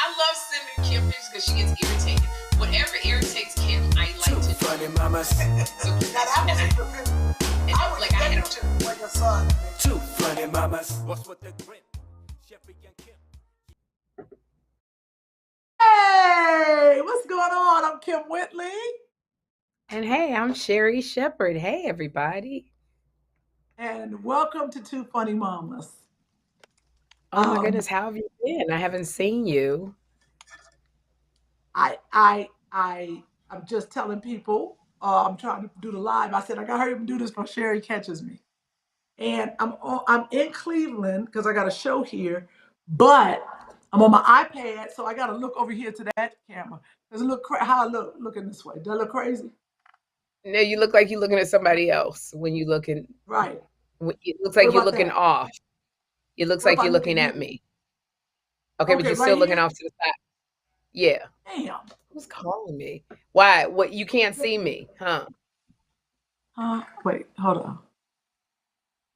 I love sending Kym pictures because she gets irritated. Whatever irritates Kym, I like to do. Funny mamas. So, like I had like a son. Two funny mamas. What's with the grin? Sherri and Kym. Hey, what's going on? I'm Kym Whitley. And hey, I'm Sherri Shepherd. Hey, everybody. And welcome to Two Funny Mamas. Oh my goodness, how have you been? I haven't seen you. I'm just telling people, I'm trying to do the live. I said I gotta hurry up and do this before Sherri catches me. And I'm in Cleveland because I got a show here, but I'm on my iPad, so I gotta look over here to that camera. Does it look how I look looking this way? Does it look crazy? No, you look like you're looking at somebody else when you looking. Right. It looks like you're looking that? off. It looks like you're looking at me. Okay, but you're still looking off to the side. Yeah. Damn. Who's calling me? Why? What? You can't see me, huh? Wait, hold on.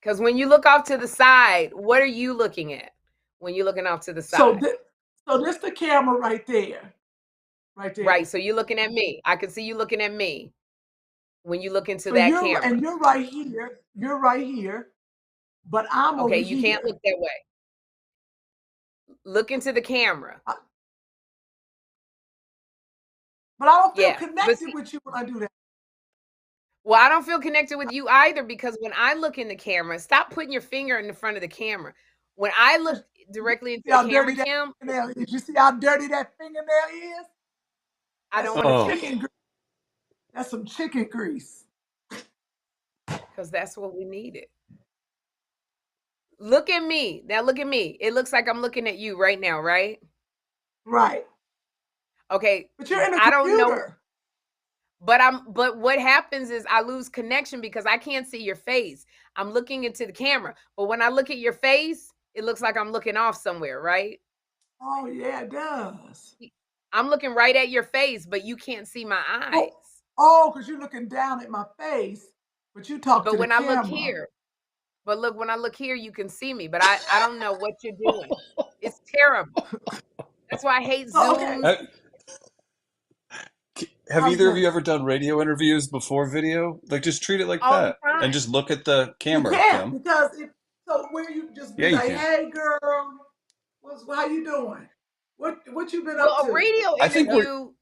Because when you look off to the side, what are you looking at when you're looking off to the side? So this the camera right there. Right there. Right. So you're looking at me. I can see you looking at me when you look into that camera. And you're right here. You're right here. But I'm over here. Okay, you can't look that way. Look into the camera. But I don't feel connected with you when I do that. Well, I don't feel connected with you either because when I look in the camera, stop putting your finger in the front of the camera. When I look directly into the camera, Kym, did you see how dirty that fingernail is? I don't want to. That's some chicken grease. Because that's what we needed. Look at me. Now look at me. It looks like I'm looking at you right now, right? Right. Okay. But you're in a computer. I don't know. But what happens is I lose connection because I can't see your face. I'm looking into the camera. But when I look at your face, it looks like I'm looking off somewhere, right? Oh, yeah, it does. I'm looking right at your face, but you can't see my eyes. Oh, because you're looking down at my face, but you talk to the camera. But when I look here, when I look here, you can see me, but I don't know what you're doing. It's terrible. That's why I hate Zoom. Okay. Have either of you ever done radio interviews before video? Like, just treat it like that and just look at the camera. You can, because so where you just be like, hey girl, how you doing? What you been up to? A radio interview.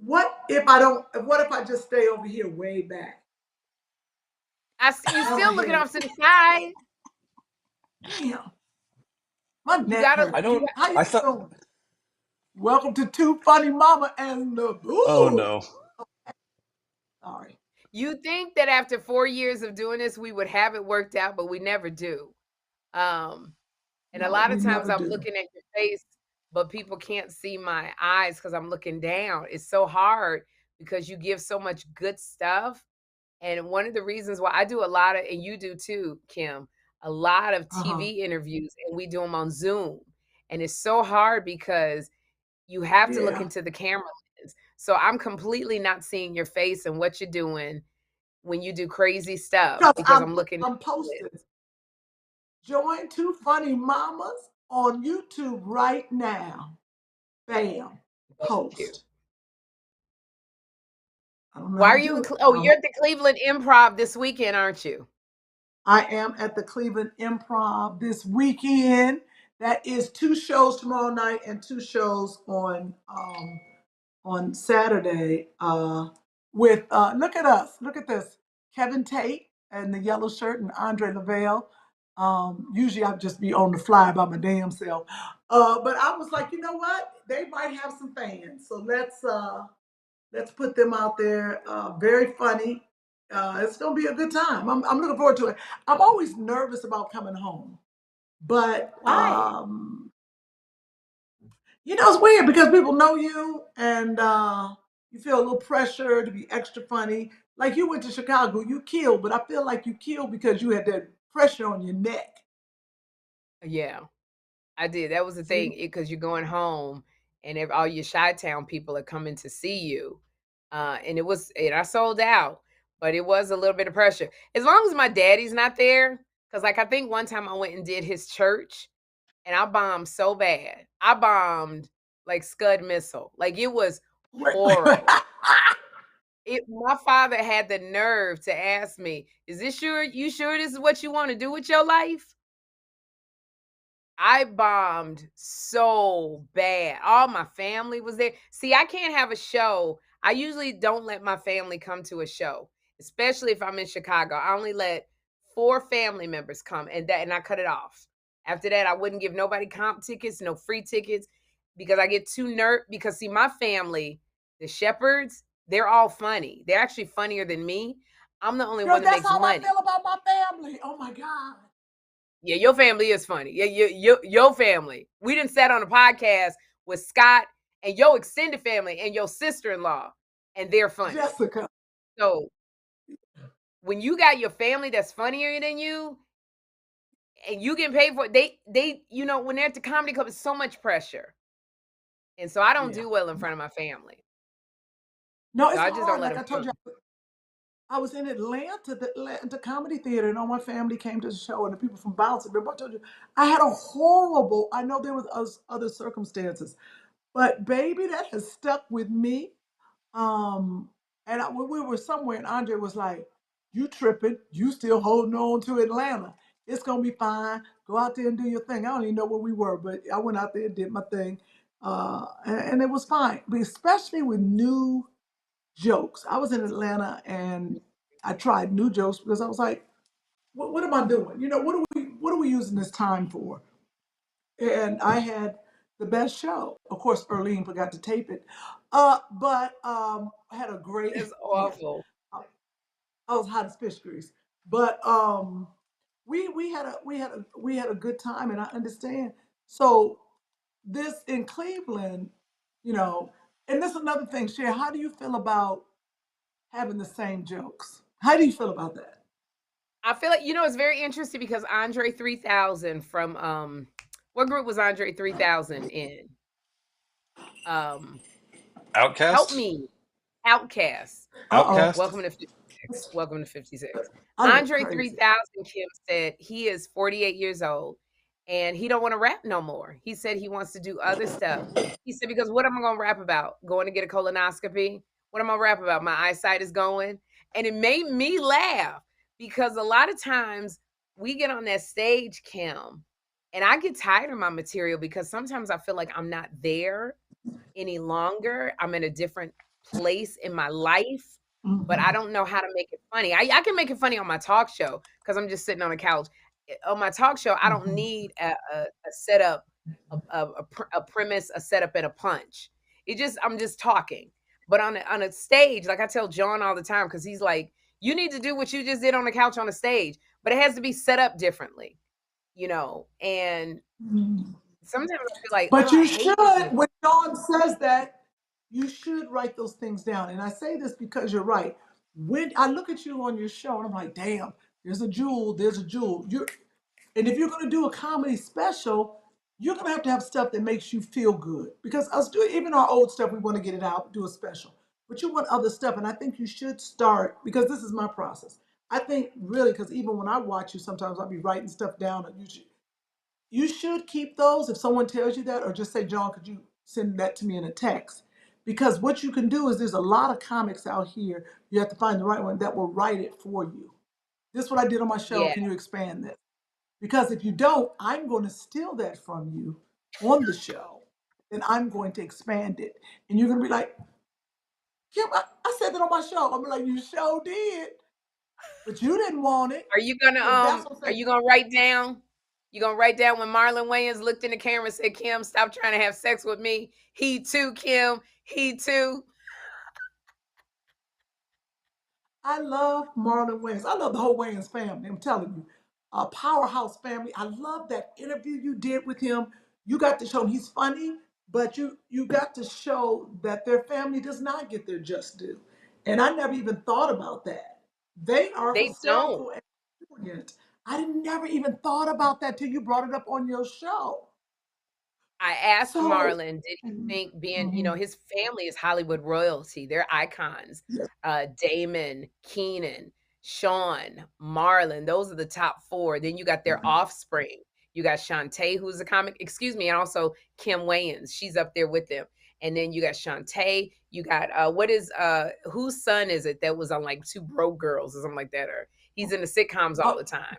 What if I just stay over here way back? I see you still looking off to the side. Damn. My neck hurts. Welcome to Two Funny Mama and the Oh no. Sorry. You think that after 4 years of doing this, we would have it worked out, but we never do. A lot of times I'm looking at your face, but people can't see my eyes because I'm looking down. It's so hard because you give so much good stuff. And one of the reasons why I do a lot of, and you do too, Kym, a lot of TV interviews, and we do them on Zoom. And it's so hard because you have to look into the camera lens. So I'm completely not seeing your face and what you're doing when you do crazy stuff because I'm looking. I'm posted. Join Two Funny Mamas on YouTube right now. Bam. Post. Why are you? You're at the Cleveland Improv this weekend, aren't you? I am at the Cleveland Improv this weekend. That is 2 shows tomorrow night and 2 shows on Saturday. With look at us, look at this, Kevin Tate and the yellow shirt and Andre Lavelle. Usually I'd just be on the fly by my damn self. But I was like, you know what? They might have some fans, so let's put them out there. Very funny. It's gonna be a good time. I'm looking forward to it. I'm always nervous about coming home, but it's weird because people know you and you feel a little pressure to be extra funny. Like you went to Chicago, you killed, but I feel like you killed because you had that pressure on your neck. Yeah, I did. That was the thing because you're going home and all your Chi-Town people are coming to see you. And I sold out, but it was a little bit of pressure. As long as my daddy's not there, Because, like, I think one time I went and did his church, and I bombed so bad. I bombed like Scud missile. Like, it was horrible. My father had the nerve to ask me, "Is this you sure this is what you want to do with your life?" I bombed so bad. All my family was there. See, I can't have a show. I usually don't let my family come to a show, especially if I'm in Chicago. I only let 4 family members come, and I cut it off. After that, I wouldn't give nobody comp tickets, no free tickets, because I get too because see, my family, the Shepherds, they're all funny. They're actually funnier than me. I'm the only one that makes money. That's how I feel about my family. Oh my God. Yeah, your family is funny. Yeah, your family. We didn't sat on a podcast with Scott and your extended family and your sister-in-law, and they're funny. Jessica. So when you got your family that's funnier than you, and you get paid for it, they when they're at the comedy club, it's so much pressure, and so I don't do well in front of my family. No, it's I just hard. don't let like I told you, I was in Atlanta, the comedy theater, and all my family came to the show, and the people from Bouncing. Remember I told you, I had a horrible, I know there was other circumstances, but baby, that has stuck with me. When we were somewhere, and Andre was like, "You tripping? You still holding on to Atlanta? It's gonna be fine. Go out there and do your thing." I don't even know where we were, but I went out there and did my thing, and it was fine. But especially with new jokes, I was in Atlanta and I tried new jokes because I was like, "What am I doing? What are we using this time for?" And I had the best show. Of course, Earlene forgot to tape it. But I had a great. It's awful. Yeah, I was hot as fish grease. But we had a good time, and I understand. So this in Cleveland, and this is another thing, Cher. How do you feel about having the same jokes? How do you feel about that? I feel like it's very interesting because Andre 3000 from what group was Andre 3000 in? Outcast. Help me. Outcast. Outcast. Welcome to 56. Welcome to 56. Andre 3000 Kym said he is 48 years old and he don't want to rap no more. He said he wants to do other stuff. He said, because what am I gonna rap about? Going to get a colonoscopy? What am I rap about? My eyesight is going. And it made me laugh because a lot of times we get on that stage, Kym, and I get tired of my material because sometimes I feel like I'm not there any longer. I'm in a different place in my life, but I don't know how to make it funny. I can make it funny on my talk show because I'm just sitting on a couch. On my talk show, I don't need a setup, a premise, a setup, and a punch. I'm just talking. But on a stage, like I tell John all the time, because he's like, you need to do what you just did on the couch on the stage, but it has to be set up differently, and sometimes I feel like, but you should, when when John says that, you should write those things down. And I say this because you're right. When I look at you on your show, and I'm like, damn, there's a jewel, there's a jewel. And if you're going to do a comedy special, you're going to have stuff that makes you feel good. Because even our old stuff, we want to get it out, do a special. But you want other stuff. And I think you should start, because this is my process. I think really, because even when I watch you, sometimes I'll be writing stuff down. You should keep those if someone tells you that, or just say, John, could you send that to me in a text? Because what you can do is there's a lot of comics out here. You have to find the right one that will write it for you. This is what I did on my show. Yeah. Can you expand this? Because if you don't, I'm going to steal that from you on the show, and I'm going to expand it. And you're going to be like, Kym, I said that on my show. I'm like, you sure did, but you didn't want it. Are you gonna write down? You gonna write down when Marlon Wayans looked in the camera and said, Kym, stop trying to have sex with me. He too, Kym. He too. I love Marlon Wayans. I love the whole Wayans family. I'm telling you. Powerhouse family. I love that interview you did with him. You got to show him he's funny, but you got to show that their family does not get their just due. And I never even thought about that. They are hysterical and brilliant. I never even thought about that till you brought it up on your show. I asked Marlon, did he think being, his family is Hollywood royalty. They're icons. Yes. Damon, Keenan, Sean, Marlon. Those are the top 4. Then you got their offspring. You got Shantae, who's a comic, and also Kym Wayans. She's up there with them. And then you got Shantae. You got whose son is it that was on like Two Broke Girls or something like that? Or he's in the sitcoms all the time.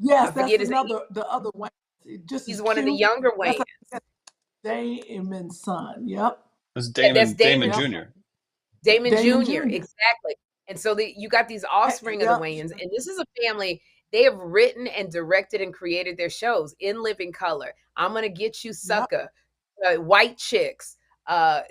Yes, that's the other one. He's one of the younger Wayans. Damon's son. Yep. That's Damon Jr. Damon Jr. Exactly. And so you got these offspring of the Wayans, and this is a family. They have written and directed and created their shows In Living Color, I'm Gonna Get You, Sucker, White Chicks,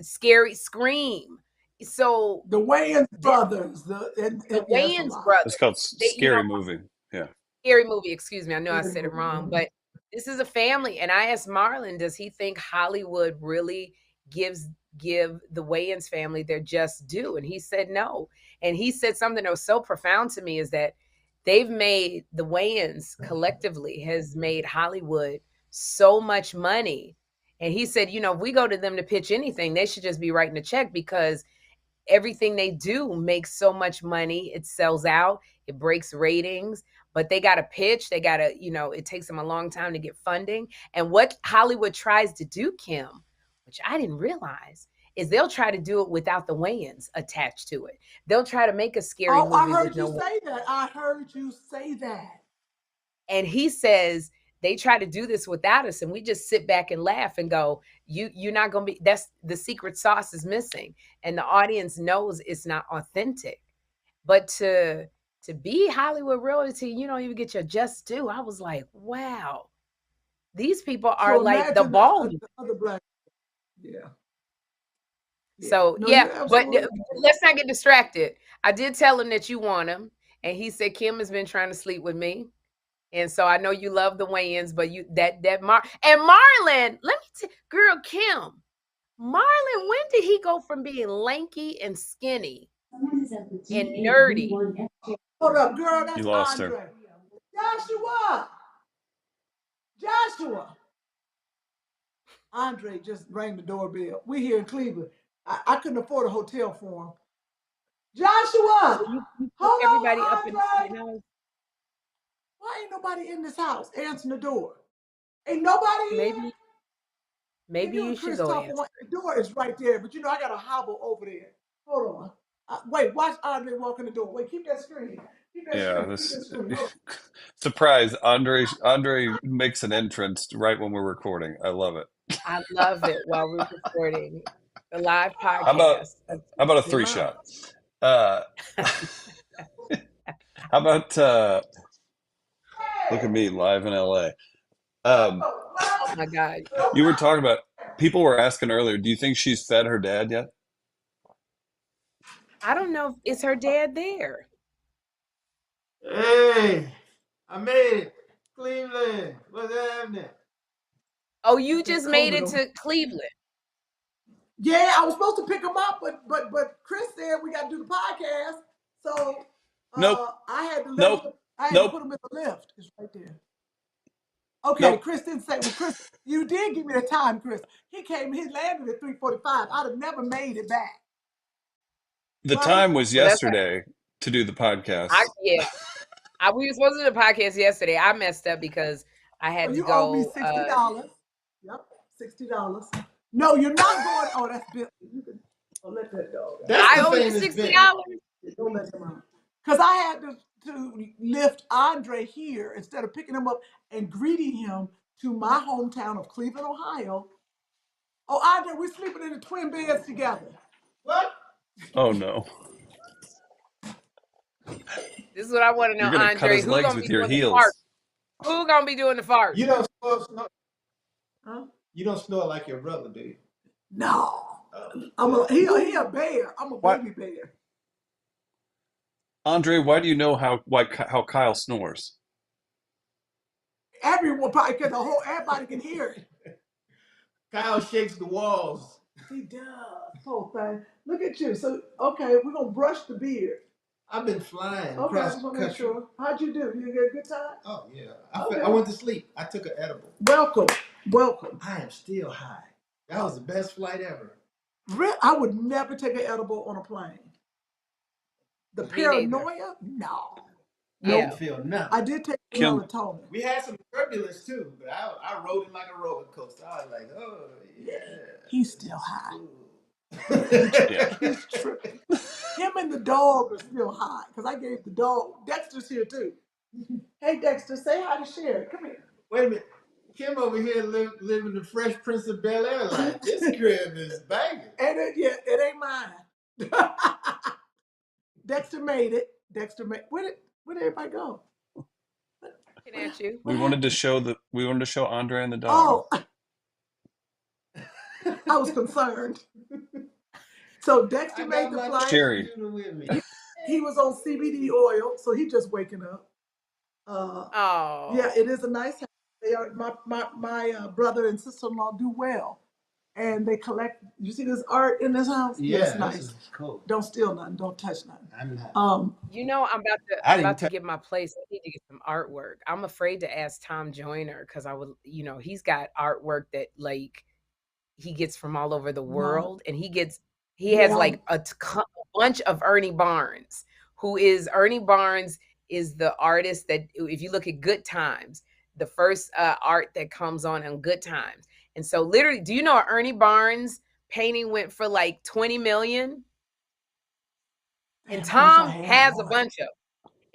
Scary Scream. So the Wayans brothers, the Wayans brothers. It's called Scary Movie. Yeah. Scary Movie. Excuse me. I know I said it wrong, but this is a family. And I asked Marlon, does he think Hollywood really give the Wayans family their just due? And he said no. And he said something that was so profound to me is that they've made, the Wayans collectively has made Hollywood so much money. And he said, if we go to them to pitch anything, they should just be writing a check, because everything they do makes so much money. It sells out, it breaks ratings, but they got to pitch. They got to, it takes them a long time to get funding. And what Hollywood tries to do, Kym, which I didn't realize, is they'll try to do it without the Wayans attached to it. They'll try to make a scary movie. I heard you say that. I heard you say that. And he says they try to do this without us, and we just sit back and laugh and go, you're not going to be, that's the secret sauce is missing. And the audience knows it's not authentic. But to be Hollywood royalty, you don't even get your just due. I was like, wow, these people are like the ball. Other black. Yeah. So but let's not get distracted. I did tell him that you want him, and he said Kym has been trying to sleep with me, and so I know you love the Wayans, but Marlon. Let me girl, Kym, Marlon, when did he go from being lanky and skinny and nerdy? Hold up, girl. That's you lost Andre. her. Joshua. Andre just rang the doorbell. We here in Cleveland. I couldn't afford a hotel for him. Joshua, hold everybody on, up in the house. Why ain't nobody in this house answering the door? Ain't nobody in? Maybe you should go answer. The door is right there, but I got to hobble over there. Hold on. Wait, watch Andre walk in the door. Wait, keep that screen. Surprise! Andre makes an entrance right when we're recording. I love it. I love it while we're recording the live podcast. How about a 3-shot? How about look at me live in LA? Oh my God! You were talking about, people were asking earlier, do you think she's fed her dad yet? I don't know. Is her dad there? Hey, I made it. Cleveland. What's happening? Oh, you just made it to Cleveland. Yeah, I was supposed to pick him up, but Chris said we got to do the podcast, so I had to put him in the lift. It's right there. Okay, Chris didn't say. Well, Chris, you did give me the time, Chris. He landed at 3:45. I'd have never made it back. The time was yesterday to do the podcast. We were supposed to do the podcast yesterday. I messed up because I had to go. You owe me $60. Yep, $60. No, you're not going. Oh, that's Bill. Let that go. I owe you $60. Don't let him out. Because I had to lift Andre here instead of picking him up and greeting him to my hometown of Cleveland, Ohio. Oh, Andre, we're sleeping in the twin beds together. What? Oh no. This is what I want to know, You're Andre. cut his legs with your heels. Who gonna be doing the fart? You don't snore. Huh? You don't snore like your brother, do you? No. He a bear. I'm a baby bear. Andre, why do you know how Kyle snores? Everyone probably, because everybody can hear it. Kyle shakes the walls. He does. Whole thing. Look at you. So, okay, we're going to brush the beard. I've been flying. Okay, I just want to make sure. How'd you do? You get a good time? Oh, yeah. I went to sleep. I took an edible. Welcome. I am still high. That was the best flight ever. I would never take an edible on a plane. The Me neither. paranoia? No. I didn't feel nothing. I did take melatonin. We had some turbulence too, but I rode it like a roller coaster. I was like, oh yeah. He's still high. Yeah. He's tripping. Him and the dog are still high because I gave the dog. Dexter's here too. Hey Dexter, say hi to Sherri. Come here. Wait a minute. Kym over here living the Fresh Prince of Bel-Air life. This crib is banging. And it ain't mine. Dexter made it. Where did everybody go? Looking at you. We wanted to show Andre and the dog. Oh, I was concerned. So Dexter made the flight. Sherri. He was on CBD oil, so he just waking up. Yeah, it is a nice house. They are my brother and sister-in-law do well, and they collect. You see this art in this house? Yeah, it's nice. This is cool. Don't steal nothing. Don't touch nothing. I'm not. You know, I'm about to get my place. I need to get some artwork. I'm afraid to ask Tom Joyner because I would, he's got artwork that like he gets from all over the world, and he has like a bunch of Ernie Barnes, Ernie Barnes is the artist that if you look at Good Times, the first art that comes on Good Times. And so literally, do you know Ernie Barnes painting went for like 20 million? And Tom has a bunch of.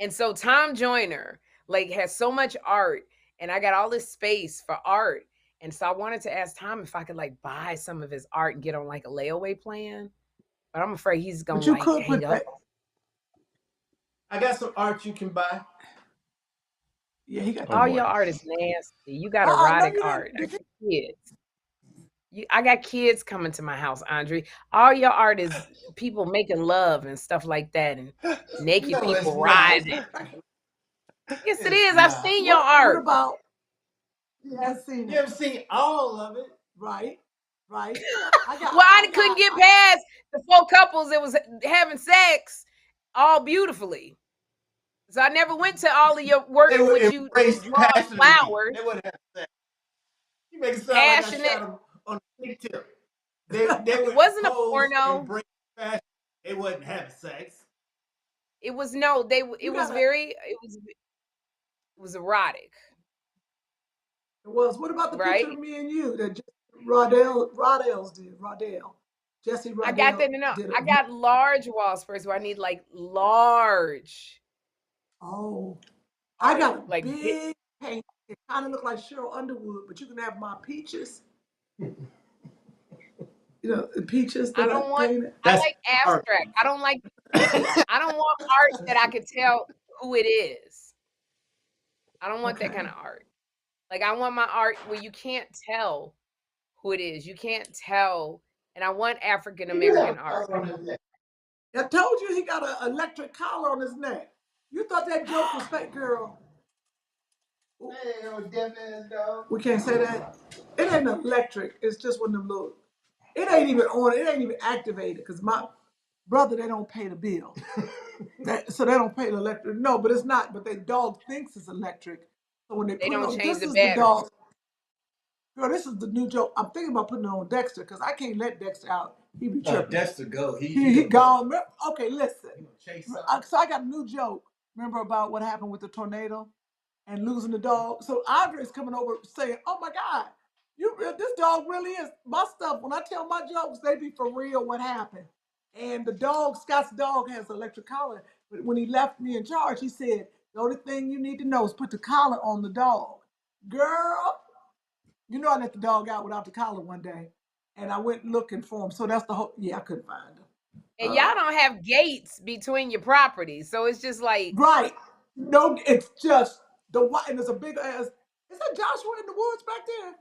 And so Tom Joyner like has so much art, and I got all this space for art. And so I wanted to ask Tom if I could like buy some of his art and get on like a layaway plan. But I'm afraid he's gonna like hang up. I got some art you can buy. Yeah, he got all your art is nasty. You got erotic art. I got kids. I got kids coming to my house, Andre. All your art is people making love and stuff like that, and naked people riding. Yes, it is. I've seen your art. What about? You haven't seen all of it, right? I couldn't get past the 4 couples that was having sex all beautifully. So I never went to all of your work with you draw flowers. They wouldn't have sex. You make it sound like I shot them on a big tip. They it wasn't a porno. They wasn't having sex. It was it was erotic. It was. What about the picture of me and you that Rodell's did? Jesse Rodell. I got that. No, I got large walls first, where I need like large. Oh, I got like big paint. It kind of looked like Cheryl Underwood, but you can have my peaches. The peaches. I don't want. I like abstract. I don't like. I don't want art that I could tell who it is. I don't want that kind of art. Like I want my art where you can't tell who it is. You can't tell, and I want African American art. I told you he got an electric collar on his neck. You thought that joke was fake, girl. We can't say that. It ain't electric. It's just one of them little. It ain't even on. It ain't even activated because my brother, they don't pay the bill. So they don't pay the electric. No, but it's not. But their dog thinks it's electric. So when they don't change the battery. Girl, this is the new joke. I'm thinking about putting it on Dexter because I can't let Dexter out. He be tripping. Dexter go. He gone. Okay, listen. So I got a new joke. Remember about what happened with the tornado and losing the dog? So Andre's coming over saying, "Oh my God, this dog really is my stuff." When I tell my jokes, they be for real. What happened? And the dog, Scott's dog, has an electric collar. But when he left me in charge, he said, "The only thing you need to know is put the collar on the dog." Girl, I let the dog out without the collar one day, and I went looking for him. So that's the whole. Yeah, I couldn't find him. And y'all don't have gates between your properties, so it's just like right. No, it's just the white, and there's a big ass. Is that Joshua in the woods back there?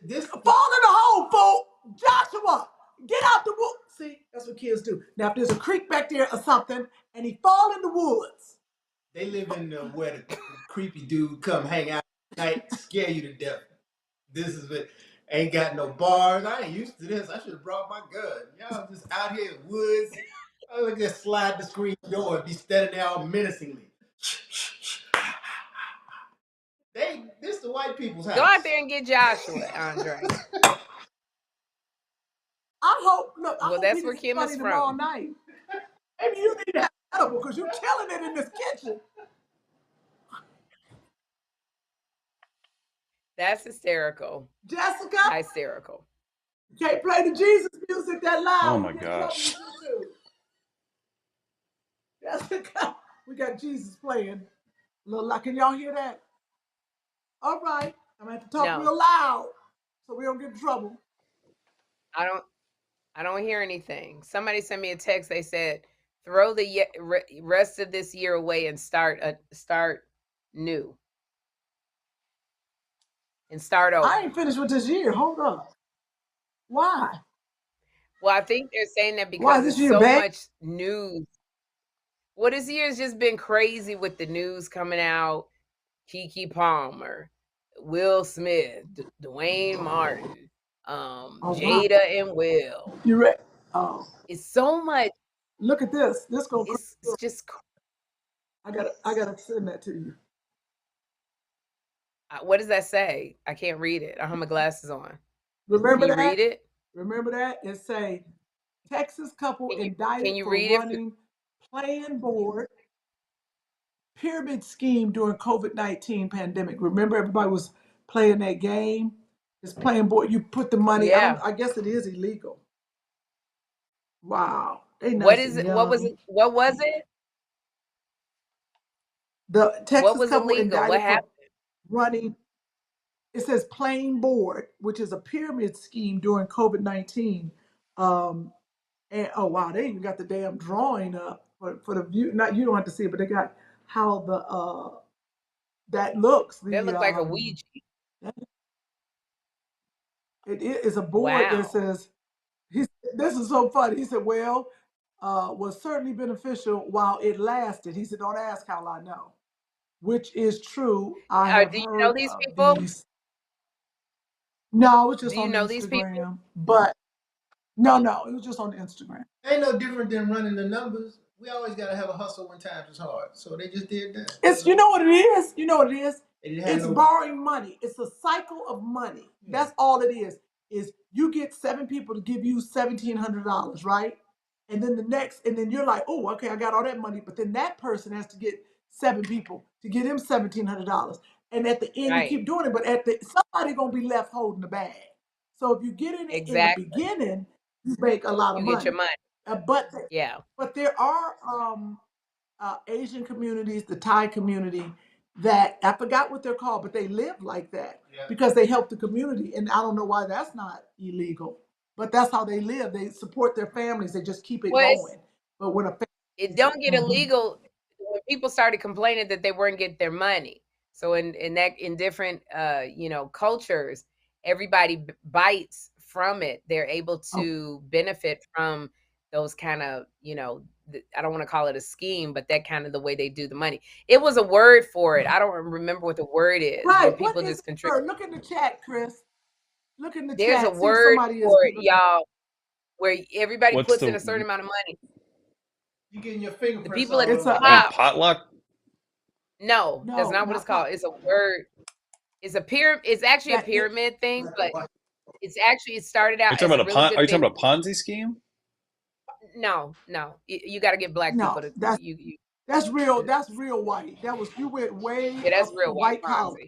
This fall in the hole, fool. Joshua, get out the woods. See, that's what kids do. Now, if there's a creek back there or something, and he fall in the woods, they live in where the creepy dude come hang out at night, scare you to death. This is it. Ain't got no bars. I ain't used to this. I should have brought my gun. Y'all just out here in the woods. I would just slide the screen door and be standing there all menacingly. This the white people's house. Go out there and get Joshua, Andre. I hope. Look, well, that's where Kym is from. All night. Maybe you need to have incredible because you're killing it in this kitchen. That's hysterical. Jessica? Hysterical. You can't play the Jesus music that loud. Oh my gosh. Jessica, we got Jesus playing. Can y'all hear that? All right. I'm going to have to talk real loud so we don't get in trouble. I don't hear anything. Somebody sent me a text. They said, throw the rest of this year away and start new. And start over. I ain't finished with this year. Hold up. Why? Well, I think they're saying that because there's so much news. Well, this year has just been crazy with the news coming out. Keke Palmer, Will Smith, Dwayne Martin, Jada and Will. You ready? Oh, it's so much. Look at this. This go. It's just. I gotta send that to you. What does that say? I can't read it. I don't have my glasses on. Remember Can you read it? Remember that? It say Texas couple indicted for read running playing board pyramid scheme during COVID-19 pandemic. Remember, everybody was playing that game. It's playing board. You put the money. Yeah. I guess it is illegal. Wow. What is it? What was it? What was it? The Texas couple illegal? indicted what happened? For running. It says playing board, which is a pyramid scheme during COVID-19. And oh wow, they even got the damn drawing up for the view. Not you don't have to see it, but they got how the that looks. That looked like a Ouija. It is a board that says this is so funny. He said, well, was certainly beneficial while it lasted. He said, don't ask how I know. Which is true. I have do you heard know these people? No, it's just do you on know Instagram. These people? But no, it was just on Instagram. Ain't no different than running the numbers. We always got to have a hustle when times is hard. So they just did that. It's you know what it is? You know what it is? It's borrowing money. It's a cycle of money. Yeah. That's all it is you get 7 people to give you $1,700, right? And then and then you're like, oh, okay, I got all that money. But then that person has to get 7 people to get him $1,700. And at the end, you keep doing it, but somebody gonna be left holding the bag. So if you get in it in the beginning, you make a lot of money. You get your money. But there are Asian communities, the Thai community, that I forgot what they're called, but they live like that because they help the community. And I don't know why that's not illegal, but that's how they live. They support their families. They just keep it going. But when it don't get illegal, when people started complaining that they weren't getting their money. So in different cultures, everybody bites from it. They're able to benefit from those kind of, I don't want to call it a scheme, but that kind of the way they do the money. It was a word for it. I don't remember what the word is. Right. People just contribute. Look in the chat, Chris. Look in the There's chat. There's a word for it, y'all, where everybody puts in a certain amount of money. You getting your fingerprints. The people at the top. Potluck? No, that's not what it's called. It's a word. It's a pyramid. It's actually a pyramid thing, but it started out. Are you talking about a Ponzi scheme? No. You got to get black people to. That's real. That's real white. You went way. Yeah, that's real white collar.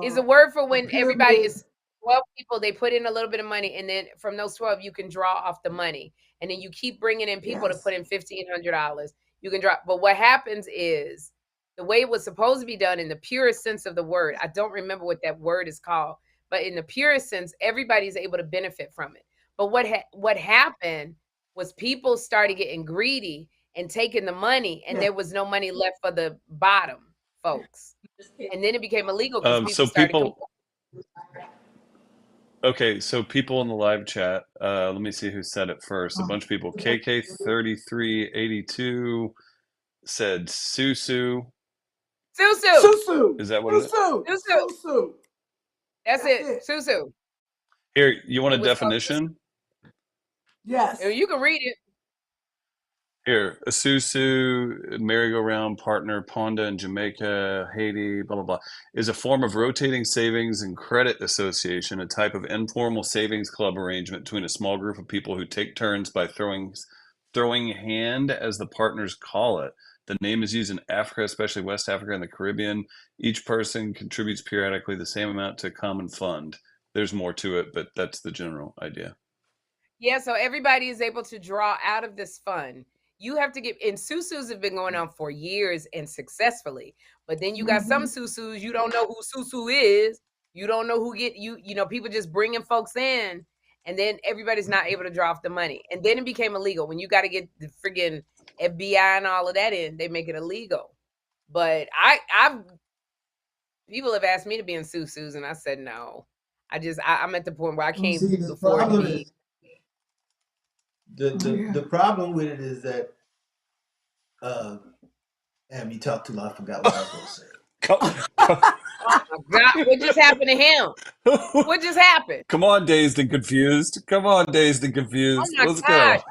It's a word for when everybody is 12 people. They put in a little bit of money, and then from those 12, you can draw off the money, and then you keep bringing in people to put in $1,500. You can draw. But what happens is the way it was supposed to be done in the purest sense of the word. I don't remember what that word is called, but in the purest sense, everybody's able to benefit from it. But what happened was people started getting greedy and taking the money, and there was no money left for the bottom folks. And then it became illegal because Okay, so people in the live chat, let me see who said it first. A bunch of people. KK3382 said susu. Susu. Is that what it is? Susu. That's it. Susu. Here, you want a definition? Yes. You can read it. Here, a susu, merry-go-round partner, Ponda in Jamaica, Haiti, blah, blah, blah, is a form of rotating savings and credit association, a type of informal savings club arrangement between a small group of people who take turns by throwing throwing hand, as the partners call it. The name is used in Africa, especially West Africa and the Caribbean. Each person contributes periodically the same amount to a common fund. There's more to it, but that's the general idea. Yeah, so everybody is able to draw out of this fund. You have to get, and susus have been going on for years and successfully. But then you got some susus, you don't know who susu is. You don't know who people just bringing folks in, and then everybody's not able to draw off the money. And then it became illegal. When you got to get the friggin' FBI and all of that in, they make it illegal. But people have asked me to be in susus, and I said no. I'm at the point where I can't afford to be. The problem with it is that you talked too long. I forgot what I was going to say. Oh my God, what just happened to him? What just happened? Come on, Dazed and Confused. Come on, Dazed and Confused. Oh my God. Go.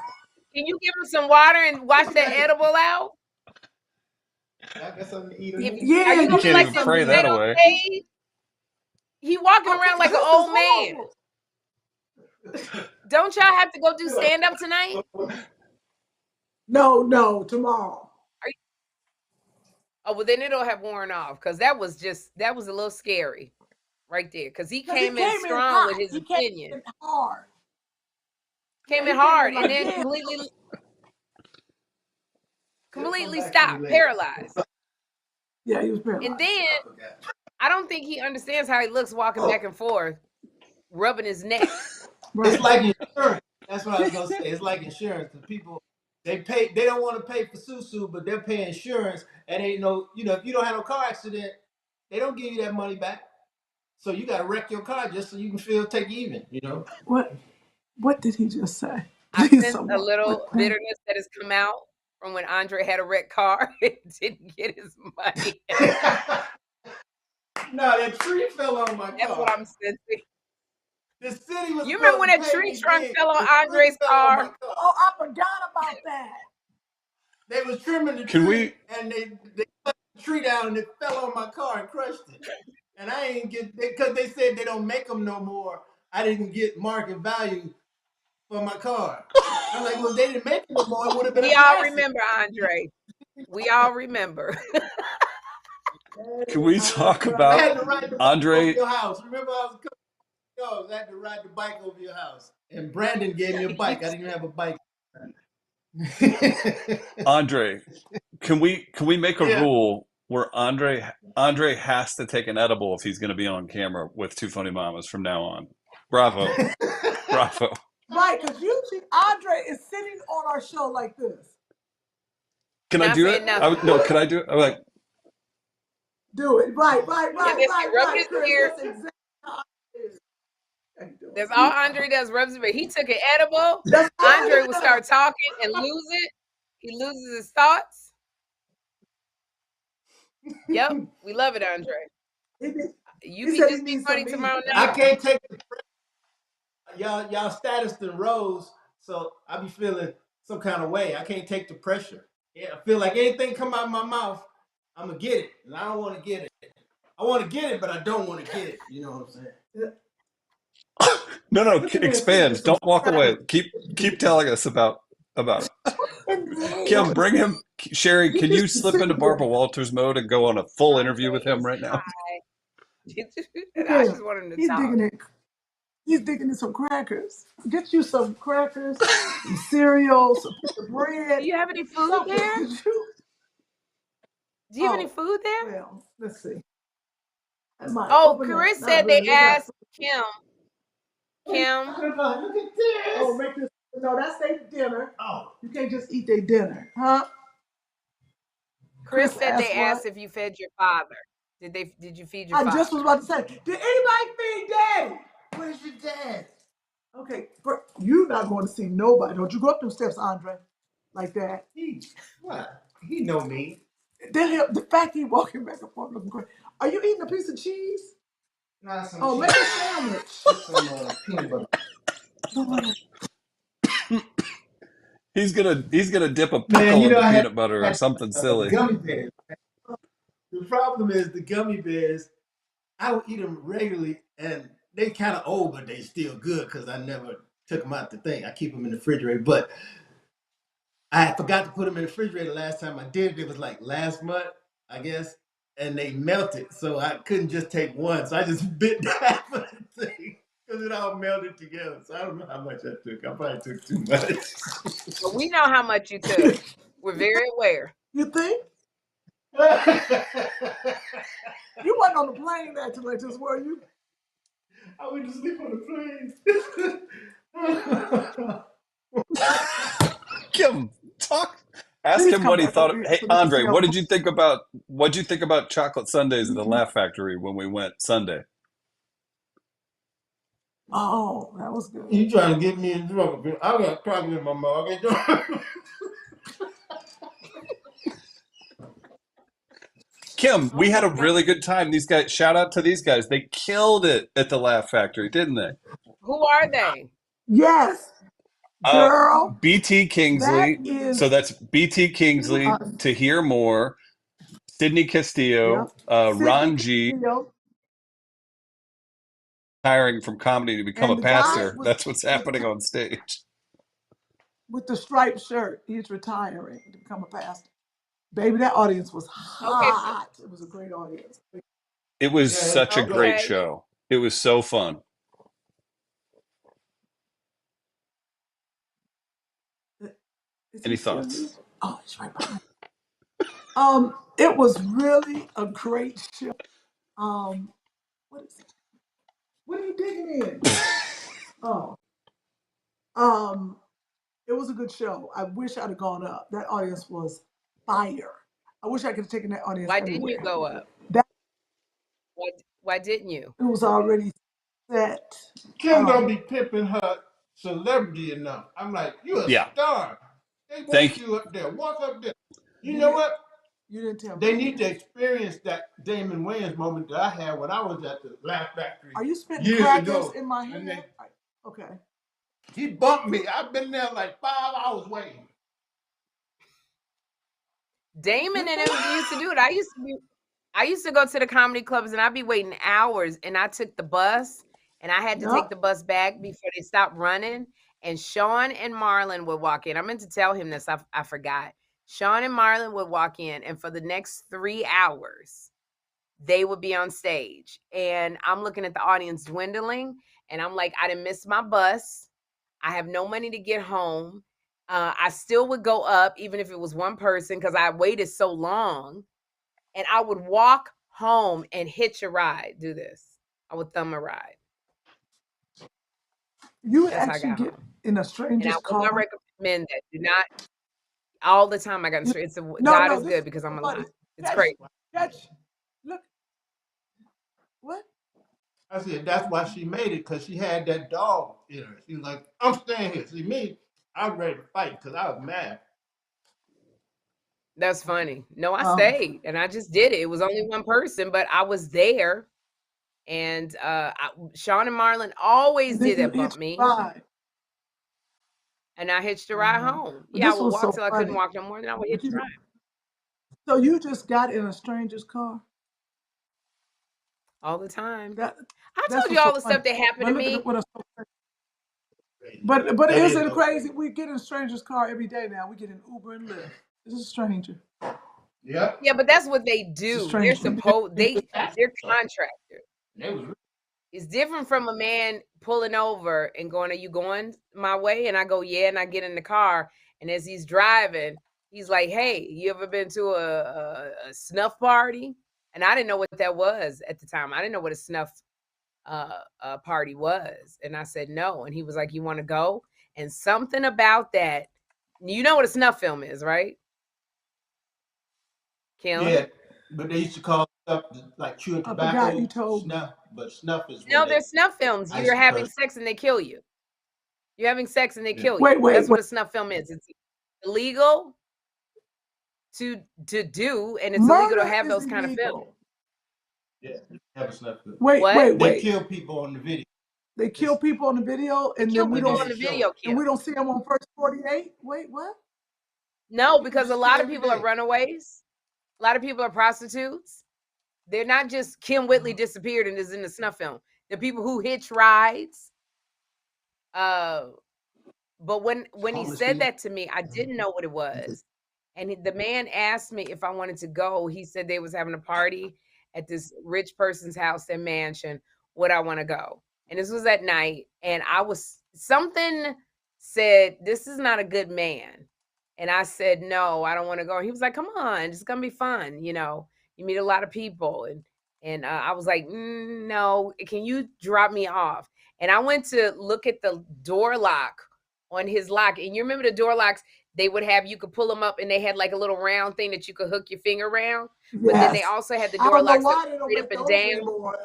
Can you give him some water and wash that edible out? I got something to eat. Yeah, you can't like even pray that away. He walking around like an old man. Don't y'all have to go do stand up tonight? No, tomorrow. Oh, well, then it'll have worn off, because that was a little scary right there, because he came in strong with his opinion. Came in hard and then completely stopped, paralyzed. Yeah, he was paralyzed. And then I don't think he understands how he looks walking back and forth, rubbing his neck. It's like insurance. That's what I was gonna say. It's like insurance. The people they don't want to pay for susu, but they're paying insurance, and if you don't have no car accident, they don't give you that money back. So you gotta wreck your car just so you can take even. What did he just say? I sense a little bitterness that has come out from when Andre had a wrecked car and didn't get his money. No, that tree fell on my car. That's what I'm sensing. The city was. You remember when that tree trunk fell on Andre's car? Oh, I forgot about that. They was trimming the tree, and they cut the tree down, and it fell on my car and crushed it. And I ain't get, because they said they don't make them no more. I didn't get market value for my car. I'm like, well, they didn't make it no more. It would have been. We all remember, Andre. We all remember. Can we talk about I had to ride the Andre? Over your house. Remember, I had to ride the bike over your house, and Brandon gave me a bike. I didn't even have a bike. Andre, can we make a rule where Andre has to take an edible if he's going to be on camera with Two Funny Mamas from now on? Bravo. Bravo. Right, because usually Andre is sitting on our show like this. Can I do it? No, can I do it? I'm like, do it. Right. Rub his ear. That's all Andre does, rubs his ear. He took an edible. Andre will start talking and lose it. He loses his thoughts. Yep, we love it, Andre. You be just be funny tomorrow night. I can't take the pressure. Y'all status and rose, so I be feeling some kind of way. I can't take the pressure. Yeah, I feel like anything come out of my mouth, I'm gonna get it, and I don't want to get it. I want to get it, but I don't want to get it. You know what I'm saying? No, expand. Don't walk away. Keep telling us about it. Kym, bring him. Sherri, can you slip into Barbara Walters mode and go on a full interview with him right now? I just want him to talk. He's digging in some crackers. Get you some crackers, some cereal, some bread. Do you have any food there? Do you have any food there? Well, let's see. Chris said they asked Kym. Kym. Look at this. Oh, no, that's their dinner. Oh, you can't just eat their dinner, huh? Chris said they asked if you fed your father. Did you feed your father? I just was about to say, did anybody feed Daddy? Where's your dad? Okay, you're not going to see nobody. Don't you go up them steps, Andre, like that. What? He know me. The fact he walking back and forth looking great. Are you eating a piece of cheese? Nah, some cheese. Make a sandwich. Some peanut butter. He's gonna dip a pickle in the peanut butter or something silly. Gummy bears. The problem is the gummy bears. I would eat them regularly, and they kind of old, but they still good because I never took them out the thing. I keep them in the refrigerator. But I forgot to put them in the refrigerator last time I did it. It was like last month, I guess, and they melted, so I couldn't just take one. So I just bit half of the thing because it all melted together. So I don't know how much I took. I probably took too much. Well, we know how much you took. We're very aware. You think? You wasn't on the plane acting like this, were you? I went to sleep on the plane. Kym, talk. Ask him what he thought. Hey, so Andre, what'd you think about chocolate sundaes at the Laugh Factory when we went Sunday? Oh, that was good. You trying to get me in trouble? I got chocolate in my mouth. Kym, we had a really good time. These guys, shout out to these guys. They killed it at the Laugh Factory, didn't they? Who are they? Yes, girl. BT Kingsley. That is, so that's BT Kingsley, To Hear More, Sydney Castillo, Ron G. Hiring from comedy to become a pastor. That's what's happening on stage. With the striped shirt, he's retiring to become a pastor. Baby, that audience was hot. Okay. It was a great audience. It was such a great show. It was so fun. Any thoughts? Oh, it's right behind. It was really a great show. What is it? What are you digging in? It was a good show. I wish I'd have gone up. That audience was fire. I wish I could have taken that audience. Why didn't you go up? Why didn't you? It was already set. Kym don't be pimping her celebrity enough. I'm like, you're a star. They want you up there. Walk up there. You know what? You didn't tell me. They need to experience that Damon Wayans moment that I had when I was at the Laugh Factory. Are you spitting crackers in my hand? Okay. He bumped me. I've been there like 5 hours waiting. Damon and him used to do it. I used to go to the comedy clubs and I'd be waiting hours, and I took the bus and I had to take the bus back before they stopped running. And Sean and Marlon would walk in. I meant to tell him this. I forgot. Sean and Marlon would walk in, and for the next 3 hours, they would be on stage. And I'm looking at the audience dwindling, and I'm like, I didn't miss my bus. I have no money to get home. I still would go up, even if it was one person, because I waited so long. And I would walk home and hitch a ride. Do this. I would thumb a ride. You would actually get in a stranger's car. And I would not recommend that. Do not. All the time I got in straight. God is good because I'm alive. It's crazy. Look. What? I said, that's why she made it, because she had that dog in her. She was like, I'm staying here. See, me, I was ready to fight because I was mad. That's funny. No, I stayed and I just did it. It was only one person, but I was there. And Sean and Marlon always did that bump me. And I hitched a ride home. Yeah, I would walk till I couldn't walk no more, and then I would hitch a ride. So you just got in a stranger's car? All the time. I told you all the stuff that happened to me. But isn't it crazy? We get in a stranger's car every day now. We get in Uber and Lyft. This is a stranger. Yeah. Yeah, but that's what they do. They're they're contractors. It's different from a man pulling over and going, "Are you going my way?" And I go, "Yeah," and I get in the car, and as he's driving, he's like, "Hey, you ever been to a snuff party?" And I didn't know what that was at the time. I didn't know what a snuff party was. And I said, no. And he was like, you want to go? And something about that, you know what a snuff film is, right? Kym? Yeah, but they used to call stuff like chewing tobacco, snuff, but snuff is... No, they're snuff films. You're having sex and they kill you. You're having sex and they kill you. That's what a snuff film is. It's illegal to do, and it's illegal to have those kind of films. Yeah, have a snuff film. Wait. They kill people on the video. They kill people on the video, and then we don't see them on First 48. Wait, what? No, because a lot of people are runaways. A lot of people are prostitutes. They're not just Kym Whitley disappeared and is in the snuff film. The people who hitch rides, But when he Homeless said people. that to me, I didn't know what it was. And the man asked me if I wanted to go. He said they was having a party at this rich person's house, their mansion. Would I want to go? And this was at night. And something said, this is not a good man. And I said, no, I don't want to go. He was like, come on, it's going to be fun. You know, you meet a lot of people. And I was like, no, can you drop me off? And I went to look at the door lock on his lock. And you remember the door locks, they would have, you could pull them up and they had like a little round thing that you could hook your finger around. Yes. But then they also had the I door don't know locks why that they don't straight make up and those down. anymore.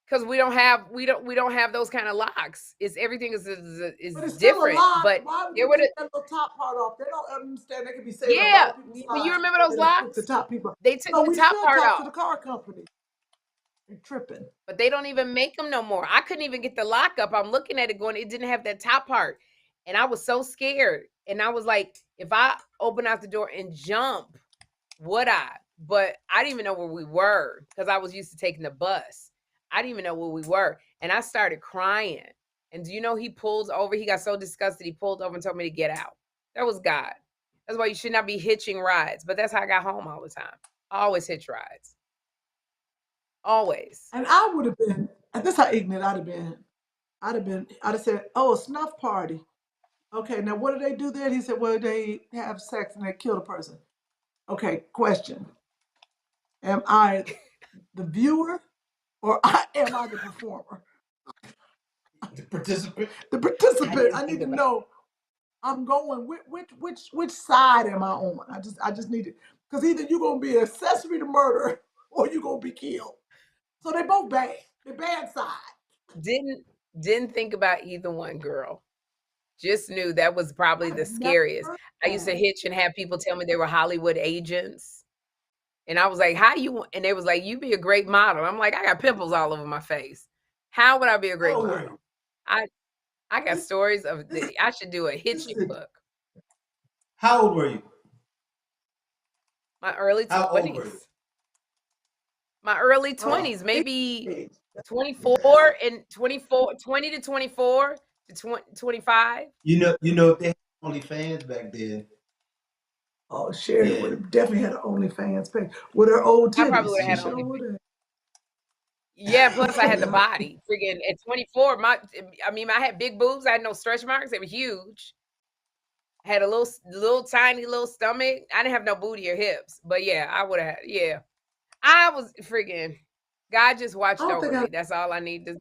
Because we don't have those kind of locks. Everything is But it's still different. a lock. But Why would there you were take that little top part off? They don't understand they could be saving a lot yeah. of people's But you lives. remember those They just took locks? the top people. They took So the we top should part talk off. to the car company. They're tripping. But they don't even make them no more. I couldn't even get the lock up. I'm looking at it going, it didn't have that top part. And I was so scared. And I was like, if I open out the door and jump, would I? But I didn't even know where we were because I was used to taking the bus. I didn't even know where we were. And I started crying. And do you know he pulled over? He got so disgusted. He pulled over and told me to get out. That was God. That's why you should not be hitching rides. But that's how I got home all the time. I always hitch rides. Always. And I would have been, and this is how ignorant I'd have said, oh, a snuff party. Okay, now what do they do there? He said, well, they have sex and they kill the person. Okay, question. Am I the viewer or am I the performer? The participant. The participant. I need to know. I'm going which side am I on? I just need it. Because either you're gonna be an accessory to murder or you're gonna be killed. So they both bad. They're bad side. Didn't think about either one, girl. Just knew that was probably the scariest. I used to hitch and have people tell me they were Hollywood agents. And I was like, and they was like, you be a great model. I'm like, I got pimples all over my face. How would I be a great model? I got stories of I should do a hitching book. How old were you? My early 20s. How old were you? My early 20s, maybe 24 and 24, 20 to 24 to 25. You know, they had OnlyFans back then. Oh, Sherri would have definitely had an OnlyFans page with her old titties. I probably would have had OnlyFans. Yeah, plus I had the body. Friggin' at 24, I had big boobs. I had no stretch marks. They were huge. I had a little tiny stomach. I didn't have no booty or hips. But yeah, I would have had, yeah. I was friggin', God just watched over me. That's all I need to.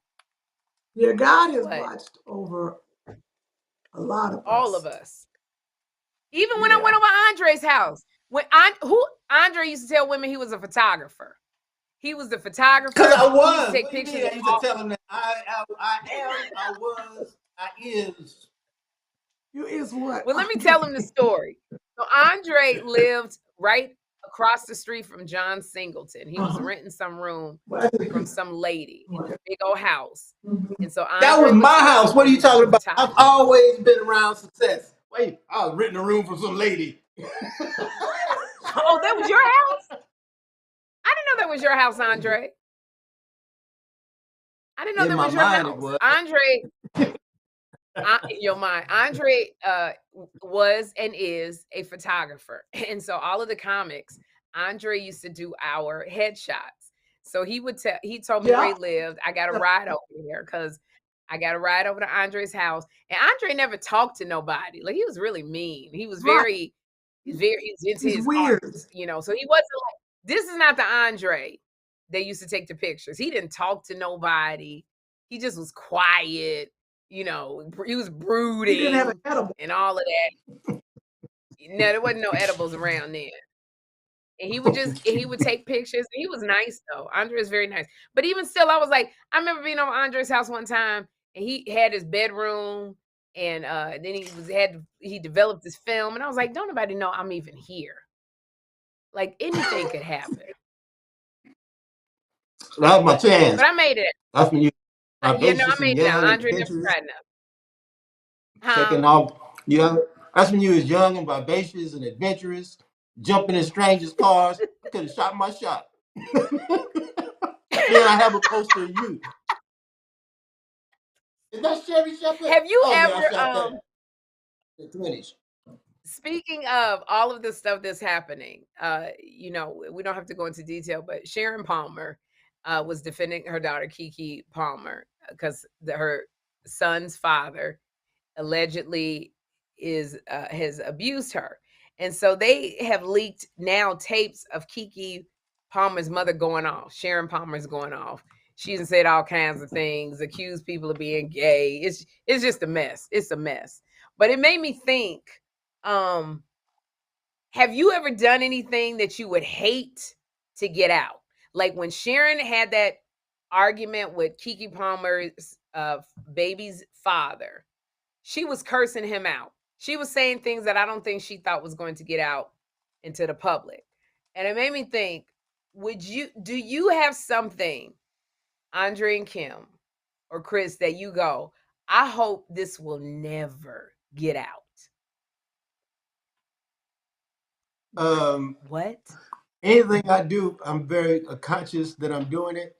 Yeah, God has watched over a lot of us. All of us. Even when I went over Andre's house. Andre used to tell women he was a photographer. He was the photographer. Because I was. He used to take pictures. I used to tell him that I is. You is what? Well, let me tell him the story. So Andre lived right across the street from John Singleton. He was renting some room from some lady, big old house. And so Andre that was my house. What are you talking about? I've always been around success. Wait, I was renting a room from some lady. Oh, that was your house? I didn't know that was your house, Andre. I didn't know that was your house. Andre, your mind. Andre was and is a photographer. And so all of the comics, Andre used to do our headshots. So he told me where he lived. I got a ride over there because I got a ride over to Andre's house. And Andre never talked to nobody. Like, he was really mean. He was he's into his weird. Art, you know. So he wasn't like, this is not the Andre they used to take the pictures. He didn't talk to nobody. He just was quiet. You know, he was brooding. He didn't have an edible. And all of that. No, there wasn't no edibles around then. And he would take pictures. He was nice though. Andre is very nice. But even still, I was like, I remember being over Andre's house one time, and he had his bedroom, and then he developed this film, and I was like, don't nobody know I'm even here. Like, anything could happen. That was my chance. But I made it. That's when you. I made it now. Andre never tried nothing. Taking off, that's when you was young and vivacious and adventurous, jumping in strangers' cars. I could have shot my shot. Then I have a poster of you. Is that Sherri Shepherd? Have you Yeah, I ever shot that in the 20s. speaking of all of the stuff that's happening, you know, we don't have to go into detail, but Sharon Palmer was defending her daughter Keke Palmer because her son's father allegedly has abused her. And so they have leaked now tapes of Keke Palmer's mother going off. Sharon Palmer's going off. She's said all kinds of things, accused people of being gay. It's just a mess. It's a mess. But it made me think, have you ever done anything that you would hate to get out? Like when Sharon had that argument with Keke Palmer's baby's father, she was cursing him out. She was saying things that I don't think she thought was going to get out into the public. And it made me think, do you have something, Andre and Kym or Chris, that you go, I hope this will never get out? What? Anything I do, I'm very conscious that I'm doing it.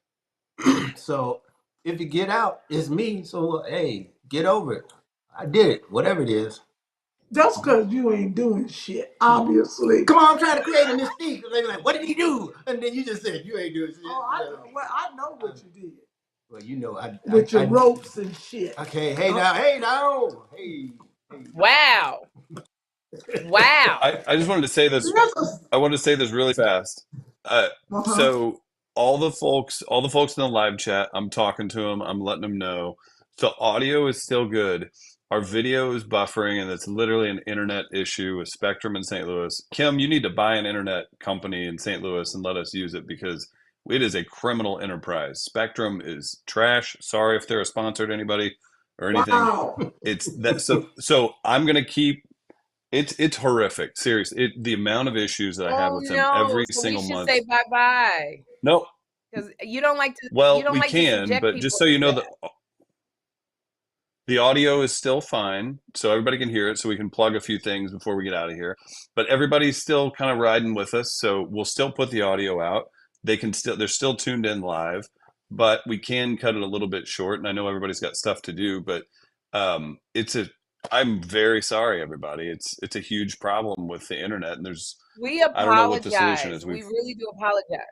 So if you get out, it's me. So hey, get over it. I did it, whatever it is. That's because you ain't doing shit, obviously. Come on, I'm trying to create a mystique. They be like, what did he do? And then you just said, you ain't doing shit. Oh, I know what you did. Well, you know, with your ropes and shit. Okay, hey now. Wow. Wow. I just wanted to say this. I wanted to say this really fast. So all the folks in the live chat, I'm talking to them. I'm letting them know. The audio is still good. Our video is buffering, and it's literally an internet issue with Spectrum in St. Louis. Kym, you need to buy an internet company in St. Louis and let us use it because it is a criminal enterprise. Spectrum is trash. Sorry if they're a sponsor to anybody or anything. Wow. It's that. So I'm gonna keep. It's horrific. Seriously, the amount of issues that I have with them every single month. We should say bye-bye. Nope. Because you don't like to. Well, you don't we like can, to subject but just so people you know, that. the audio is still fine, so everybody can hear it. So we can plug a few things before we get out of here. But everybody's still kind of riding with us, so we'll still put the audio out. They're still tuned in live, but we can cut it a little bit short. And I know everybody's got stuff to do, but I'm very sorry, everybody. It's a huge problem with the internet, and We apologize. I don't know what the solution is. We really do apologize.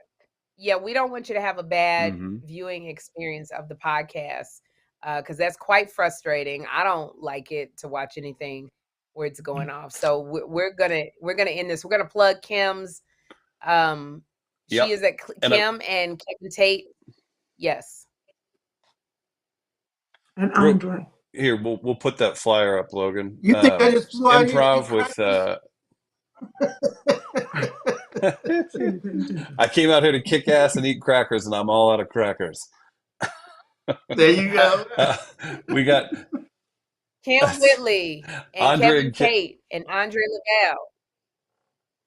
Yeah, we don't want you to have a bad viewing experience of the podcast because that's quite frustrating. I don't like it to watch anything where it's going off. So we're gonna end this. We're gonna plug Kym's. She is at Kym and Kevin Tate. Yes. And Andre. Here, we'll put that flyer up, Logan. You think I just flew out improv with I came out here to kick ass and eat crackers, and I'm all out of crackers. There you go. We got Kym Whitley and Kevin Tate and Andre Lavelle.